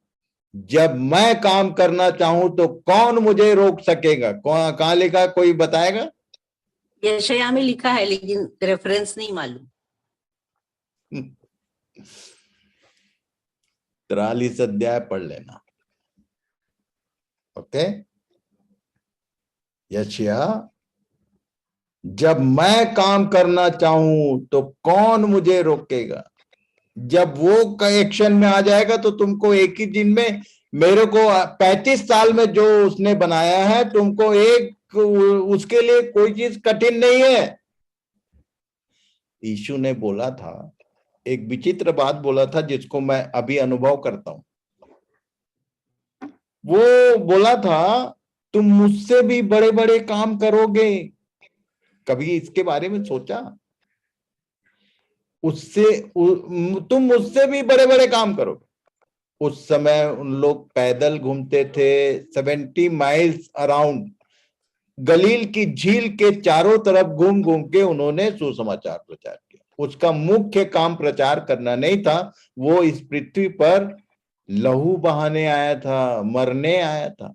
जब मैं काम करना चाहूं तो कौन मुझे रोक सकेगा? कहां लिखा? कोई बताएगा? यशाया में लिखा है, लेकिन रेफरेंस नहीं मालूम। 43 अध्याय पढ़ लेना। ओके, यशाया, जब मैं काम करना चाहूं तो कौन मुझे रोकेगा? जब वो एक्शन में आ जाएगा तो तुमको एक ही दिन में, मेरे को 35 साल में जो उसने बनाया है, तुमको उसके लिए कोई चीज कठिन नहीं है। यीशु ने बोला था, एक विचित्र बात बोला था जिसको मैं अभी अनुभव करता हूं। वो बोला था, तुम मुझसे भी बड़े बड़े काम करोगे। कभी इसके बारे में सोचा? तुम मुझसे भी बड़े बड़े काम करोगे। उस समय उन लोग पैदल घूमते थे 70 माइल्स अराउंड। गलील की झील के चारों तरफ घूम घूम के उन्होंने सुसमाचार प्रचार किया। उसका मुख्य काम प्रचार करना नहीं था, वो इस पृथ्वी पर लहू बहाने आया था, मरने आया था,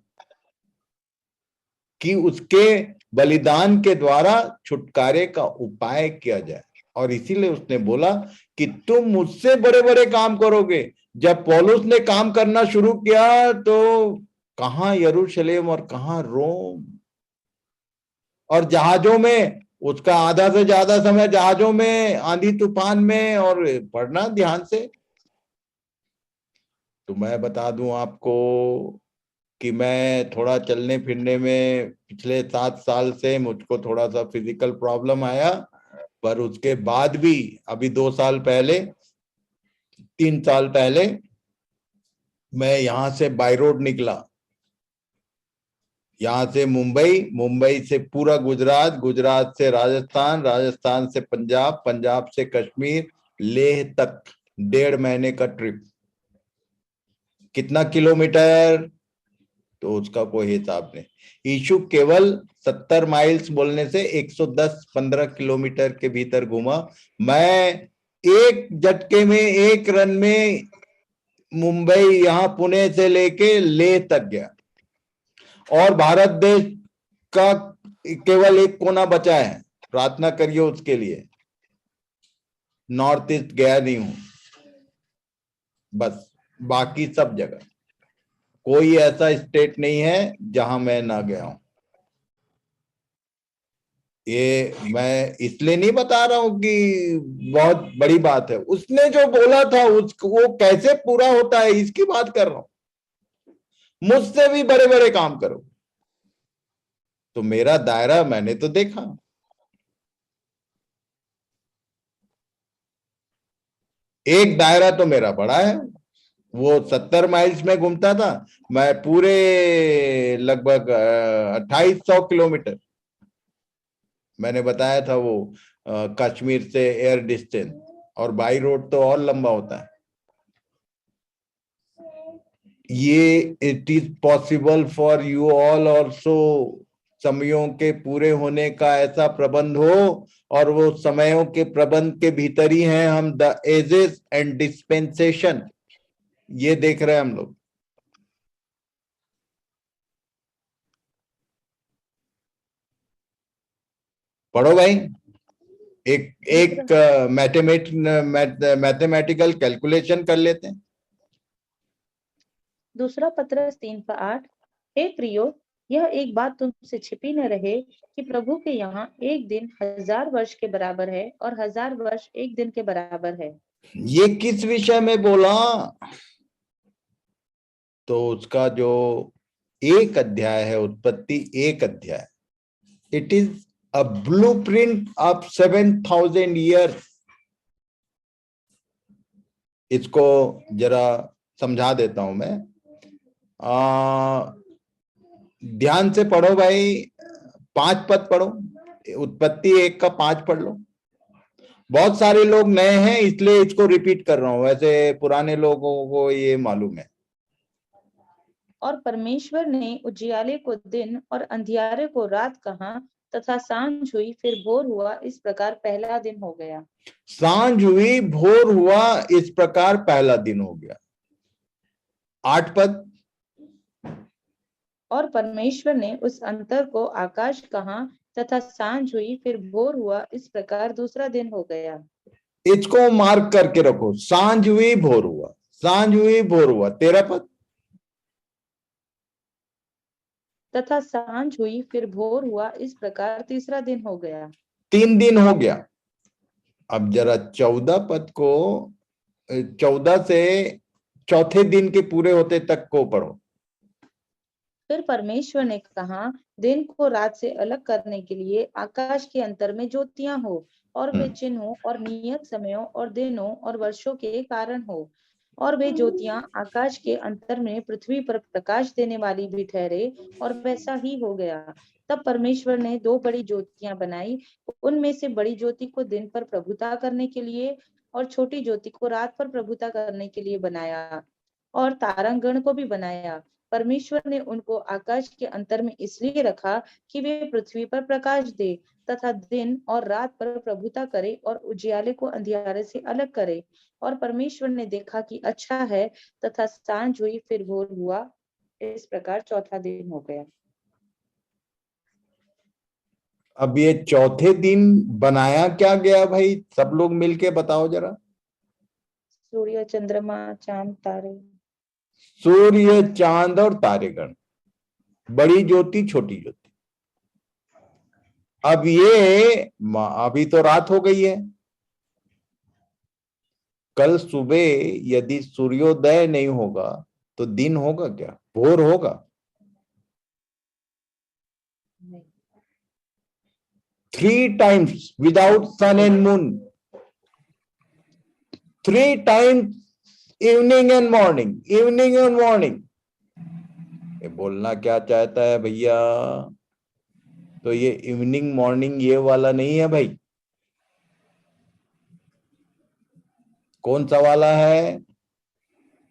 कि उसके बलिदान के द्वारा छुटकारे का उपाय किया जाए। और इसीलिए उसने बोला कि तुम मुझसे बड़े बड़े काम करोगे। जब पौलुस ने काम करना शुरू किया तो कहां यरूशलेम और कहां रोम, और जहाजों में उसका आधा से ज्यादा समय जहाजों में, आंधी तूफान में। और पढ़ना ध्यान से। तो मैं बता दूं आपको कि मैं थोड़ा चलने फिरने में पिछले 7 साल से मुझको थोड़ा सा फिजिकल प्रॉब्लम आया, पर उसके बाद भी अभी 2 साल पहले, 3 साल पहले मैं यहां से बाय रोड निकला। यहां से मुंबई, मुंबई से पूरा गुजरात, गुजरात से राजस्थान, राजस्थान से पंजाब, पंजाब से कश्मीर, लेह तक 1.5 महीने का ट्रिप। कितना किलोमीटर? तो उसका कोई हिसाब नहीं। यीशु केवल 70 माइल्स बोलने से 110-15 किलोमीटर के भीतर घूमा। मैं एक झटके में, एक रन में मुंबई यहाँ पुणे से लेके लेह तक गया, और भारत देश का केवल एक कोना बचा है, प्रार्थना करिए उसके लिए। नॉर्थ ईस्ट गया नहीं हूं, बस बाकी सब जगह, कोई ऐसा स्टेट नहीं है जहां मैं ना गया हूं। ये मैं इसलिए नहीं बता रहा हूं कि बहुत बड़ी बात है, उसने जो बोला था उसको वो कैसे पूरा होता है इसकी बात कर रहा हूं। मुझसे भी बड़े बड़े काम करो, तो मेरा दायरा मैंने तो देखा। एक दायरा तो मेरा बड़ा है, वो 70 माइल्स में घूमता था, मैं पूरे लगभग 2800 किलोमीटर, मैंने बताया था वो कश्मीर से एयर डिस्टेंस, और बाई रोड तो और लंबा होता है। ये it is possible for you all also, समयों के पूरे होने का ऐसा प्रबंध हो, और वो समयों के प्रबंध के भीतर ही हैं हम, द एजेस एंड डिस्पेंसेशन, ये देख रहे हैं हम लोग। पढ़ो भाई, एक मैथमेटिकल कैलकुलेशन कर लेते हैं। दूसरा पत्रस 3:8, हे प्रियो, यह एक बात तुमसे छिपी न रहे कि प्रभु के यहाँ एक दिन 1000 वर्ष के बराबर है और 1000 वर्ष एक दिन के बराबर है। ये किस विषय में बोला? तो उसका जो एक अध्याय है, उत्पत्ति एक अध्याय, it is a blueprint of 7000 year. इसको जरा समझा देता हूं मैं, ध्यान से पढ़ो भाई, 5 पद पढ़ो, उत्पत्ति 1 का 5 पढ़ लो। बहुत सारे लोग नए हैं इसलिए इसको रिपीट कर रहा हूं, वैसे पुराने लोगों को ये मालूम है। और परमेश्वर ने उजियाले को दिन और अंधियारे को रात कहा, तथा सांझ हुई फिर भोर हुआ, इस प्रकार पहला दिन हो गया। सांझ हुई भोर हुआ, इस प्रकार पहला दिन हो गया। 8 पद। और परमेश्वर ने उस अंतर को आकाश कहा, तथा सांझ हुई फिर भोर हुआ, इस प्रकार दूसरा दिन हो गया। इसको मार्क करके रखो, सांझ हुई भोर हुआ, सांझ हुई भोर हुआ। 13 पद। तथा सांझ हुई फिर भोर हुआ, इस प्रकार तीसरा दिन हो गया। 3 दिन हो गया। अब जरा 14 पद को, 14 से चौथे दिन के पूरे होते तक को पढ़ो। फिर परमेश्वर ने कहा, दिन को रात से अलग करने के लिए आकाश के अंतर में ज्योतियां हो, और वे चिन्हों और नियत समयों और दिनों और वर्षों के कारण हो। और वे ज्योतियां आकाश के अंतर में पृथ्वी पर प्रकाश देने वाली भी ठहरे, और वैसा ही हो गया। तब परमेश्वर ने 2 बड़ी ज्योतियां बनाई, उनमें से बड़ी ज्योति को दिन पर प्रभुता करने के लिए, और छोटी ज्योति को रात पर प्रभुता करने के लिए बनाया। और तारांगण को भी बनाया। परमेश्वर ने उनको आकाश के अंतर में इसलिए रखा कि वे पृथ्वी पर प्रकाश दे, तथा दिन और रात पर प्रभुता करे, और उजियाले को अंधियारे से अलग करे। और परमेश्वर ने देखा कि अच्छा है, तथा सांझ हुई फिर भोर हुआ, इस प्रकार चौथा दिन हो गया। अब ये चौथे दिन बनाया क्या गया भाई, सब लोग मिलके बताओ जरा। सूर्य, चंद्रमा, चांद, तारे। सूर्य, चांद और तारेगण, बड़ी ज्योति छोटी ज्योति। अब ये अभी तो रात हो गई है, कल सुबह यदि सूर्योदय नहीं होगा तो दिन होगा क्या, भोर होगा? 3 times without sun and moon, 3 times evening and morning, evening and morning. ये बोलना क्या चाहता है भैया? तो ये इवनिंग मॉर्निंग ये वाला नहीं है भाई। कौन सा वाला है?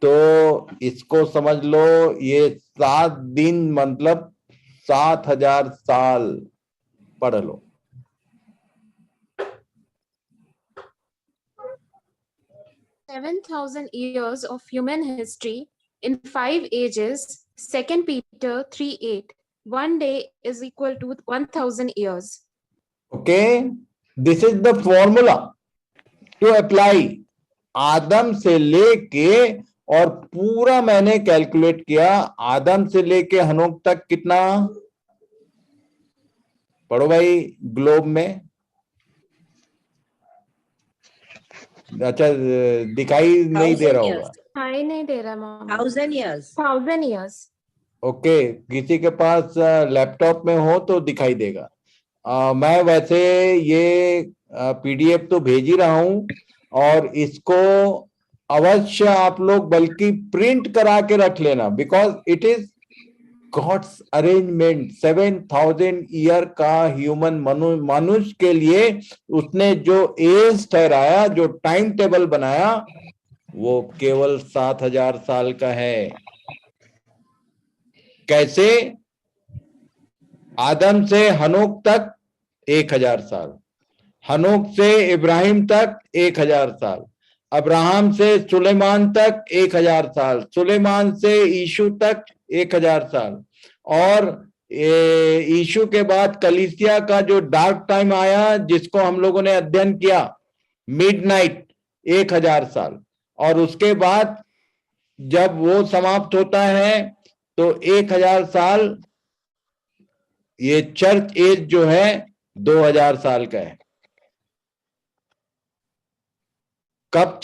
तो इसको समझ लो, ये 7 दिन मतलब 7000 साल। पढ़ लो। 7,000 years of human history in 5 ages, 2 Peter 3:8. One day is equal to 1,000 years. Okay, this is the formula to apply. आदम से लेके, और पूरा मैंने कैलकुलेट किया, आदम से लेके हनोक तक कितना, पढ़ो भाई ग्लोब में। अच्छा दिखाई नहीं दे रहा होगा, हाई नहीं दे रहा मामा। 1000 years. 1,000 years. ओके, किसी के पास लैपटॉप में हो तो दिखाई देगा। मैं वैसे ये पीडीएफ तो भेज ही रहा हूं, और इसको अवश्य आप लोग बल्कि प्रिंट करा के रख लेना, because it is god's arrangement. 7,000 year का ह्यूमन मनुष्य के लिए उसने जो एज ठहराया, जो टाइम टेबल बनाया, वो केवल 7,000 साल का है। कैसे? आदम से हनोक तक 1,000 साल, हनोक से इब्राहिम तक 1,000 साल, अब्राहम से सुलेमान तक 1,000 साल, सुलेमान से यीशु तक 1,000 साल, और यीशु के बाद कलीसिया का जो डार्क टाइम आया, जिसको हम लोगों ने अध्ययन किया, मिडनाइट, 1,000 साल, और उसके बाद जब वो समाप्त होता है तो 1,000 साल, ये चर्च एज जो है 2,000 साल का है। कब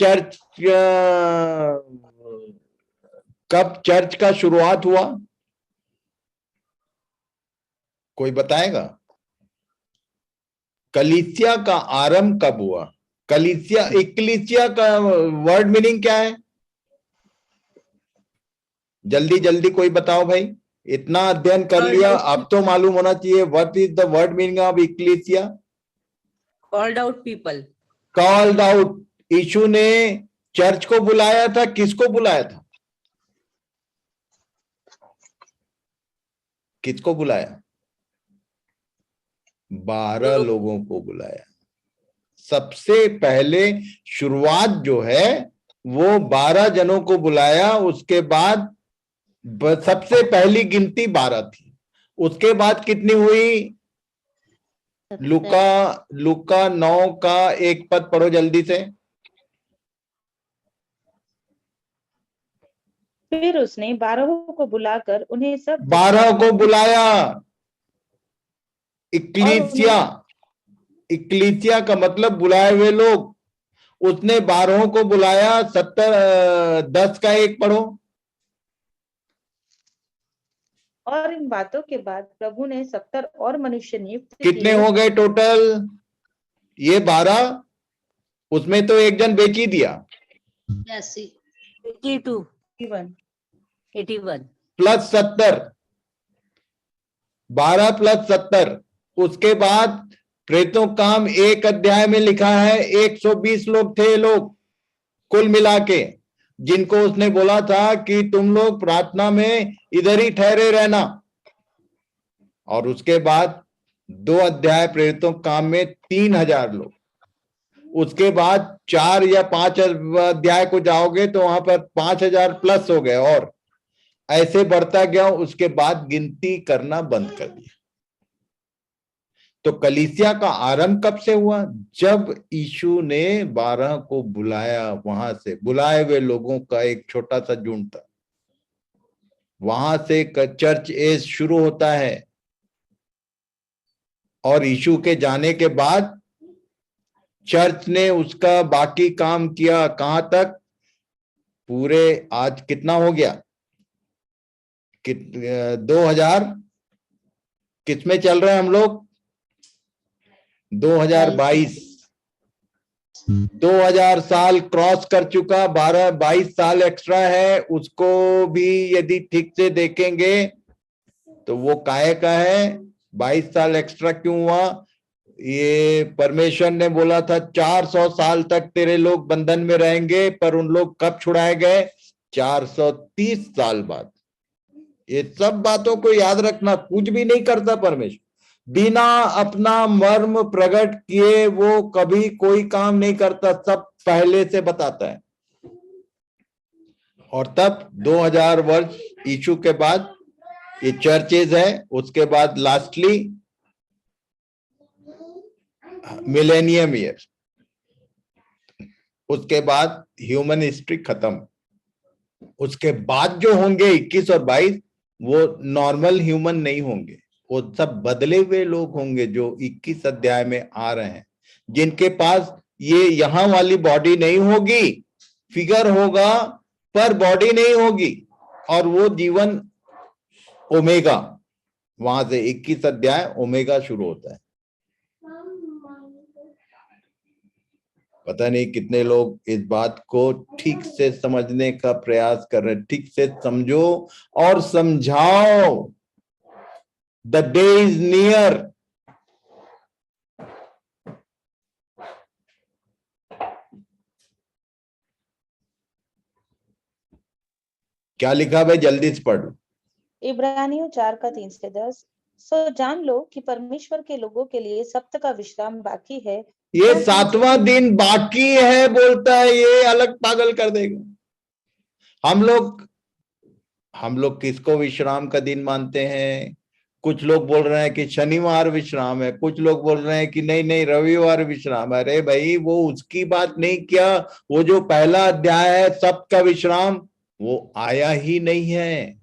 चर्च का शुरुआत हुआ, कोई बताएगा? कलीसिया का आरंभ कब हुआ? कलीसिया, इक्लीसिया का वर्ड मीनिंग क्या है? जल्दी जल्दी कोई बताओ भाई, इतना अध्ययन कर लिया, अब तो मालूम होना चाहिए what is the word meaning of ecclesia. Called out people. Called out. यीशु ने चर्च को बुलाया था, किसको बुलाया था? किसको बुलाया? 12 लोगों को बुलाया। सबसे पहले शुरुआत जो है वो 12 जनों को बुलाया, उसके बाद सबसे पहली गिनती 12 थी। उसके बाद कितनी हुई? लूका 9 का 1 पद पढ़ो जल्दी से। फिर उसने 12 को बुलाकर उन्हें सब 12 को बुलाया। इक्लीसिया, इक्लीसिया का मतलब बुलाए हुए लोग। उसने 12 को बुलाया। 10 का 1 पढ़ो। और इन बातों के बाद प्रभु ने 70 और मनुष्य नियुक्त कितने हो गए टोटल? ये 12, उसमें तो एक जन बेच ही दिया। 82. 81. Plus 70, 12 plus 70। उसके बाद प्रेतों काम 1 अध्याय में लिखा है 120 लोग थे, लोग कुल मिला के, जिनको उसने बोला था कि तुम लोग प्रार्थना में इधर ही ठहरे रहना। और उसके बाद 2 अध्याय प्रेरितों काम में 3,000 लोग। उसके बाद 4 या 5 अध्याय को जाओगे तो वहां पर 5,000 प्लस हो गए, और ऐसे बढ़ता गया। उसके बाद गिनती करना बंद कर दिया। तो कलीसिया का आरंभ कब से हुआ? जब यीशु ने 12 को बुलाया। वहां से बुलाए हुए लोगों का एक छोटा सा झुंड था। वहां से चर्च एज शुरू होता है। और यीशु के जाने के बाद चर्च ने उसका बाकी काम किया। कहां तक? पूरे आज कितना हो गया? 2000 किसमें चल रहे हैं हम लोग? 2022। 2000 साल क्रॉस कर चुका। 22 साल एक्स्ट्रा है। उसको भी यदि ठीक से देखेंगे तो वो काहे का है? 22 साल एक्स्ट्रा क्यों हुआ? ये परमेश्वर ने बोला था 400 साल तक तेरे लोग बंधन में रहेंगे, पर उन लोग कब छुड़ाए गए? 430 साल बाद। ये सब बातों को याद रखना। कुछ भी नहीं करता परमेश्वर बिना अपना मर्म प्रकट किए, वो कभी कोई काम नहीं करता। सब पहले से बताता है। और तब 2000 वर्ष यीशु के बाद ये चर्चेज है, उसके बाद लास्टली मिलेनियम ईयर, उसके बाद ह्यूमन हिस्ट्री खत्म। उसके बाद जो होंगे 21 और 22 वो नॉर्मल ह्यूमन नहीं होंगे, वो सब बदले हुए लोग होंगे जो 21 अध्याय में आ रहे हैं, जिनके पास ये यहां वाली बॉडी नहीं होगी, फिगर होगा पर बॉडी नहीं होगी, और वो जीवन ओमेगा, वहां से 21 अध्याय ओमेगा शुरू होता है। पता नहीं कितने लोग इस बात को ठीक से समझने का प्रयास कर रहे हैं। ठीक से समझो और समझाओ। The day is near. क्या लिखा भाई, जल्दी से पढ़ लो। इब्रानियों 4 का 3 से 10। सो जान लो कि परमेश्वर के लोगों के लिए सप्त का विश्राम बाकी है। ये 7वां दिन बाकी है बोलता है, ये अलग पागल कर देगा। हम लोग किसको विश्राम का दिन मानते हैं? कुछ लोग बोल रहे हैं कि शनिवार विश्राम है, कुछ लोग बोल रहे हैं कि नहीं नहीं रविवार विश्राम है। अरे भाई, वो उसकी बात नहीं किया। वो जो पहला अध्याय है सप्त का विश्राम, वो आया ही नहीं है।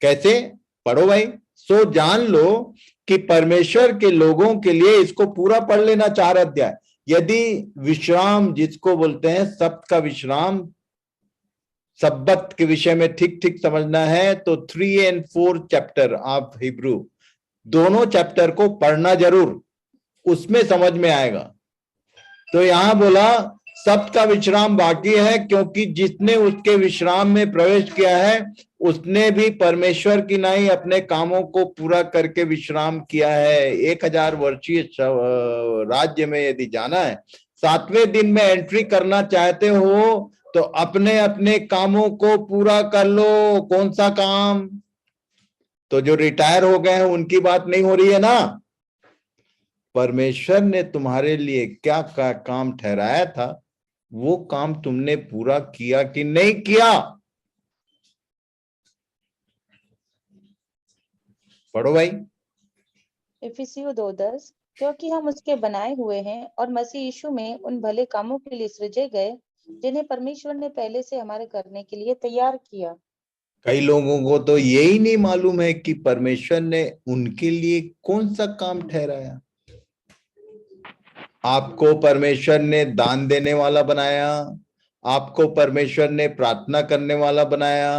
कैसे? पढ़ो भाई। सो जान लो कि परमेश्वर के लोगों के लिए, इसको पूरा पढ़ लेना 4 अध्याय। यदि विश्राम जिसको बोलते हैं सप्त का विश्राम, सब्बत के विषय में ठीक ठीक समझना है तो 3 और 4 चैप्टर ऑफ हिब्रू, दोनों चैप्टर को पढ़ना जरूर, उसमें समझ में आएगा। तो यहां बोला सप्त का विश्राम बाकी है, क्योंकि जिसने उसके विश्राम में प्रवेश किया है उसने भी परमेश्वर की नहीं अपने कामों को पूरा करके विश्राम किया है। 1000 वर्षीय राज्य में यदि जाना है, 7वें दिन में एंट्री करना चाहते हो तो अपने अपने कामों को पूरा कर लो। कौन सा काम? तो जो रिटायर हो गए हैं उनकी बात नहीं हो रही है ना। परमेश्वर ने तुम्हारे लिए क्या काम ठहराया था, वो काम तुमने पूरा किया कि नहीं किया? पढ़ो भाई। इफिसियों 2:10। क्योंकि हम उसके बनाए हुए हैं और मसीह यीशु में उन भले कामों के लिए सृजे गए जिन्हें परमेश्वर ने पहले से हमारे करने के लिए तैयार किया। कई लोगों को तो यही नहीं मालूम है कि परमेश्वर ने उनके लिए कौन सा काम ठहराया। आपको परमेश्वर ने दान देने वाला बनाया, आपको परमेश्वर ने प्रार्थना करने वाला बनाया,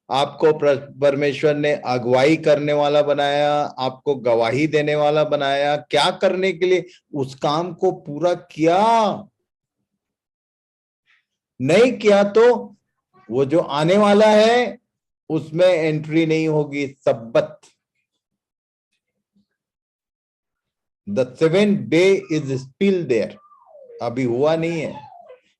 आपको परमेश्वर ने अगुवाई करने वाला बनाया, आपको गवाही देने वाला बनाया। क्या करने के लिए? उस काम को पूरा किया। नहीं किया तो वो जो आने वाला है उसमें एंट्री नहीं होगी। Sabbath, the 7th day is still there, अभी हुआ नहीं है।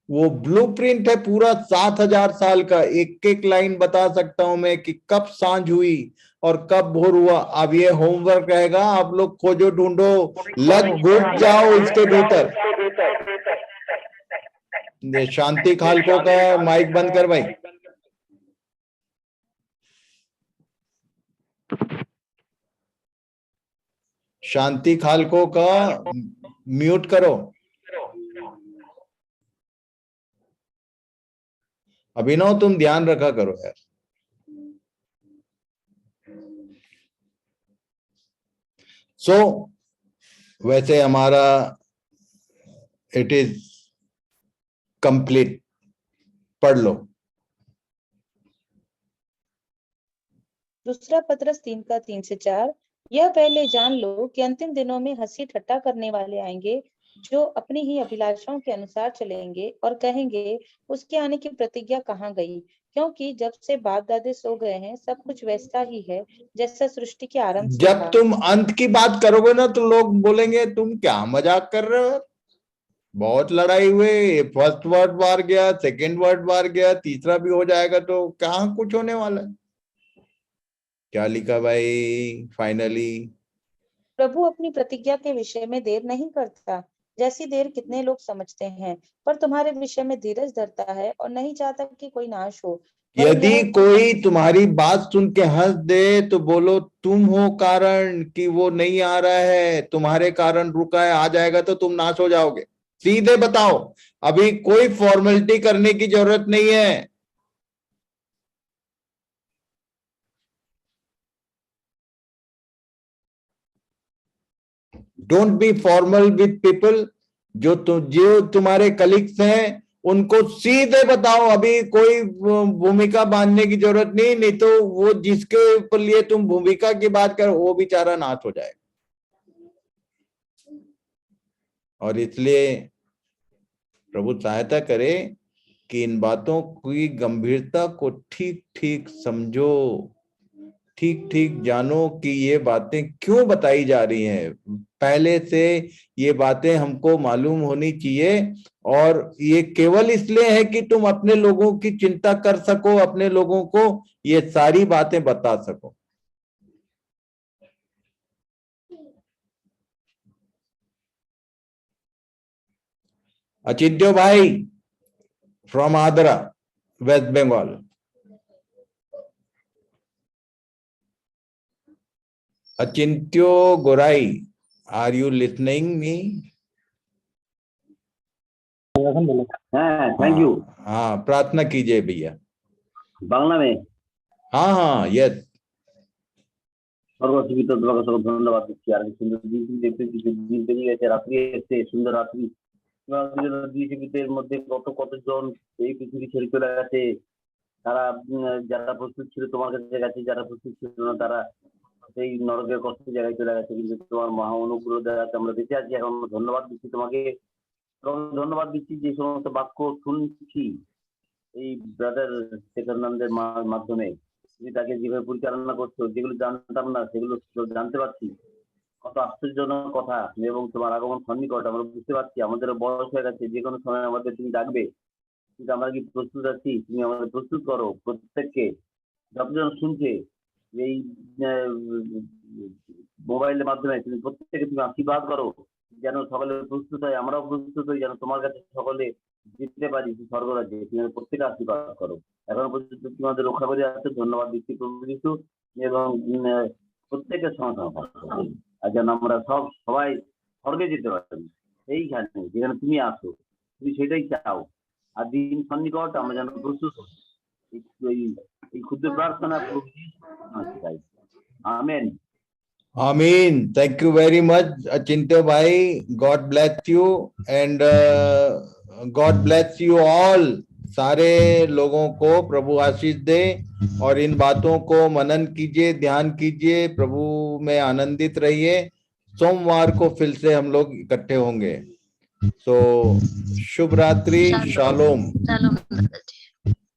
वो ब्लूप्रिंट है पूरा 7000 साल का। एक एक लाइन बता सकता हूं मैं कि कब सांझ हुई और कब भोर हुआ। अब ये होमवर्क रहेगा, आप लोग खोजो, ढूंढो, लग घुस जाओ इसके भीतर। शांति खालको का माइक बंद कर भाई। शांति खालको का म्यूट करो। अभिनव तुम ध्यान रखा करो यार। वैसे हमारा इट इज कंप्लीट। पढ़ लो। दूसरा पत्रस 3 का 3 से 4। यह पहले जान लो कि अंतिम दिनों में हंसी ठट्टा करने वाले आएंगे, जो अपनी ही अभिलाषाओं के अनुसार चलेंगे और कहेंगे उसके आने की प्रतिज्ञा कहाँ गई। क्योंकि जब से बाप दादे सो गए हैं सब कुछ वैसा ही है जैसा सृष्टि के आरंभ से जब था। तुम अंत की बात करोगे ना तो लोग बोलेंगे तुम क्या मजाक कर रहे हो, बहुत लड़ाई हुई, फर्स्ट वर्ल्ड वार गया, सेकेंड वर्ल्ड वार गया, तीसरा भी हो जाएगा, तो कहाँ कुछ होने वाला है। क्या लिखा भाई फाइनली? प्रभु अपनी प्रतिज्ञा के विषय में देर नहीं करता, जैसी देर कितने लोग समझते हैं, पर तुम्हारे विषय में धीरज धरता है और नहीं चाहता कि कोई नाश हो। यदि कोई तुम्हारी बात सुन के हंस दे तो बोलो तुम हो कारण कि वो नहीं आ रहा है, तुम्हारे कारण रुका है, आ जाएगा तो तुम नाश हो जाओगे। सीधे बताओ, अभी कोई फॉर्मेलिटी करने की जरूरत नहीं है। Don't be formal with people. जो तुम्हारे कलीग्स हैं उनको सीधे बताओ, अभी कोई भूमिका बांधने की जरूरत नहीं, नहीं तो वो जिसके ऊपर लिए तुम भूमिका की बात करो वो बेचारा नाश हो जाएगा। और इसलिए प्रभु सहायता करे कि इन बातों की गंभीरता को ठीक ठीक समझो, ठीक ठीक जानो कि ये बातें क्यों बताई जा रही हैं। पहले से ये बातें हमको मालूम होनी चाहिए, और ये केवल इसलिए है कि तुम अपने लोगों की चिंता कर सको, अपने लोगों को ये सारी बातें बता सको। अचिंत्य भाई from Adra, West Bengal. Achintyo Gorai, are you listening me? हाँ, थैंक यू। हाँ, प्रार्थना कीजिए भैया। बांग्ला में? हाँ हाँ, यस। सर्वजीवित धन्यवाद दिচ্ছি। আর সুন্দর দিন দেখতে দিন পেরিয়ে গেছে, রাত্রি এসে সুন্দর রাত্রি। জীবিতের মধ্যে কতজন এই পৃথিবী ছেড়ে চলে গেছে। তারা যারা প্রস্তুত ছিল তোমার কাছে গেছে, যারা প্রস্তুত ছিল না তারা সেই নরকের কষ্ট জায়গায় চলে গেছে। কিন্তু তোমার মহা অনুগ্রহ দ্বারা আমরা বেঁচে আছি এখন। ধন্যবাদ দিচ্ছি তোমাকে, ধন্যবাদ দিচ্ছি যে সমস্ত বাক্য শুনছি এই ব্রাদার শেখরানন্দের মাধ্যমে। তুমি তাকে যেভাবে পরিচালনা করছো, যেগুলো জানতাম না সেগুলো জানতে পারছি। কত আশ্চর্যজনক কথা, এবং তোমার আগমন সন্নিকট আমরা বুঝতে পারছি। আমাদের বয়স হয়ে গেছে, যে কোনো সময় আমাদের তুমি ডাকবে, কিন্তু আমরা কি প্রস্তুত আছি? তুমি আমাদের প্রস্তুত করো প্রত্যেককে। যতজন শুনছে এই মোবাইলের মাধ্যমে, তুমি প্রত্যেকে তুমি আশীর্বাদ করো যেন সকলে প্রস্তুত হয়, আমরাও প্রস্তুত হই, যেন তোমার কাছে সকলে জিততে পারি স্বর্গরাজ্যে। তুমি প্রত্যেকে আশীর্বাদ করো। এখন পর্যন্ত তুমি আমাদের রক্ষা করে আসছো, ধন্যবাদ দিচ্ছি প্রভু যিশু। এবং প্রত্যেকের সমাধান আর যেন আমরা সবাই স্বর্গে যেতে পারি, সেইখানে যেখানে তুমি আসো, তুমি সেটাই চাও। আর দিন সন্নিকট আমরা যেন প্রস্তুত এই ক্ষুদ্র প্রার্থনা প্রভু চাই। Amen. Amen. Thank you very much, Achintya bhai. God bless you and God bless you all. सारे लोगों को प्रभु आशीष दे, और इन बातों को मनन कीजिए, ध्यान कीजिए, प्रभु में आनंदित रहिए। सोमवार को फिर से हम लोग इकट्ठे होंगे। शुभ रात्रि, शालोम।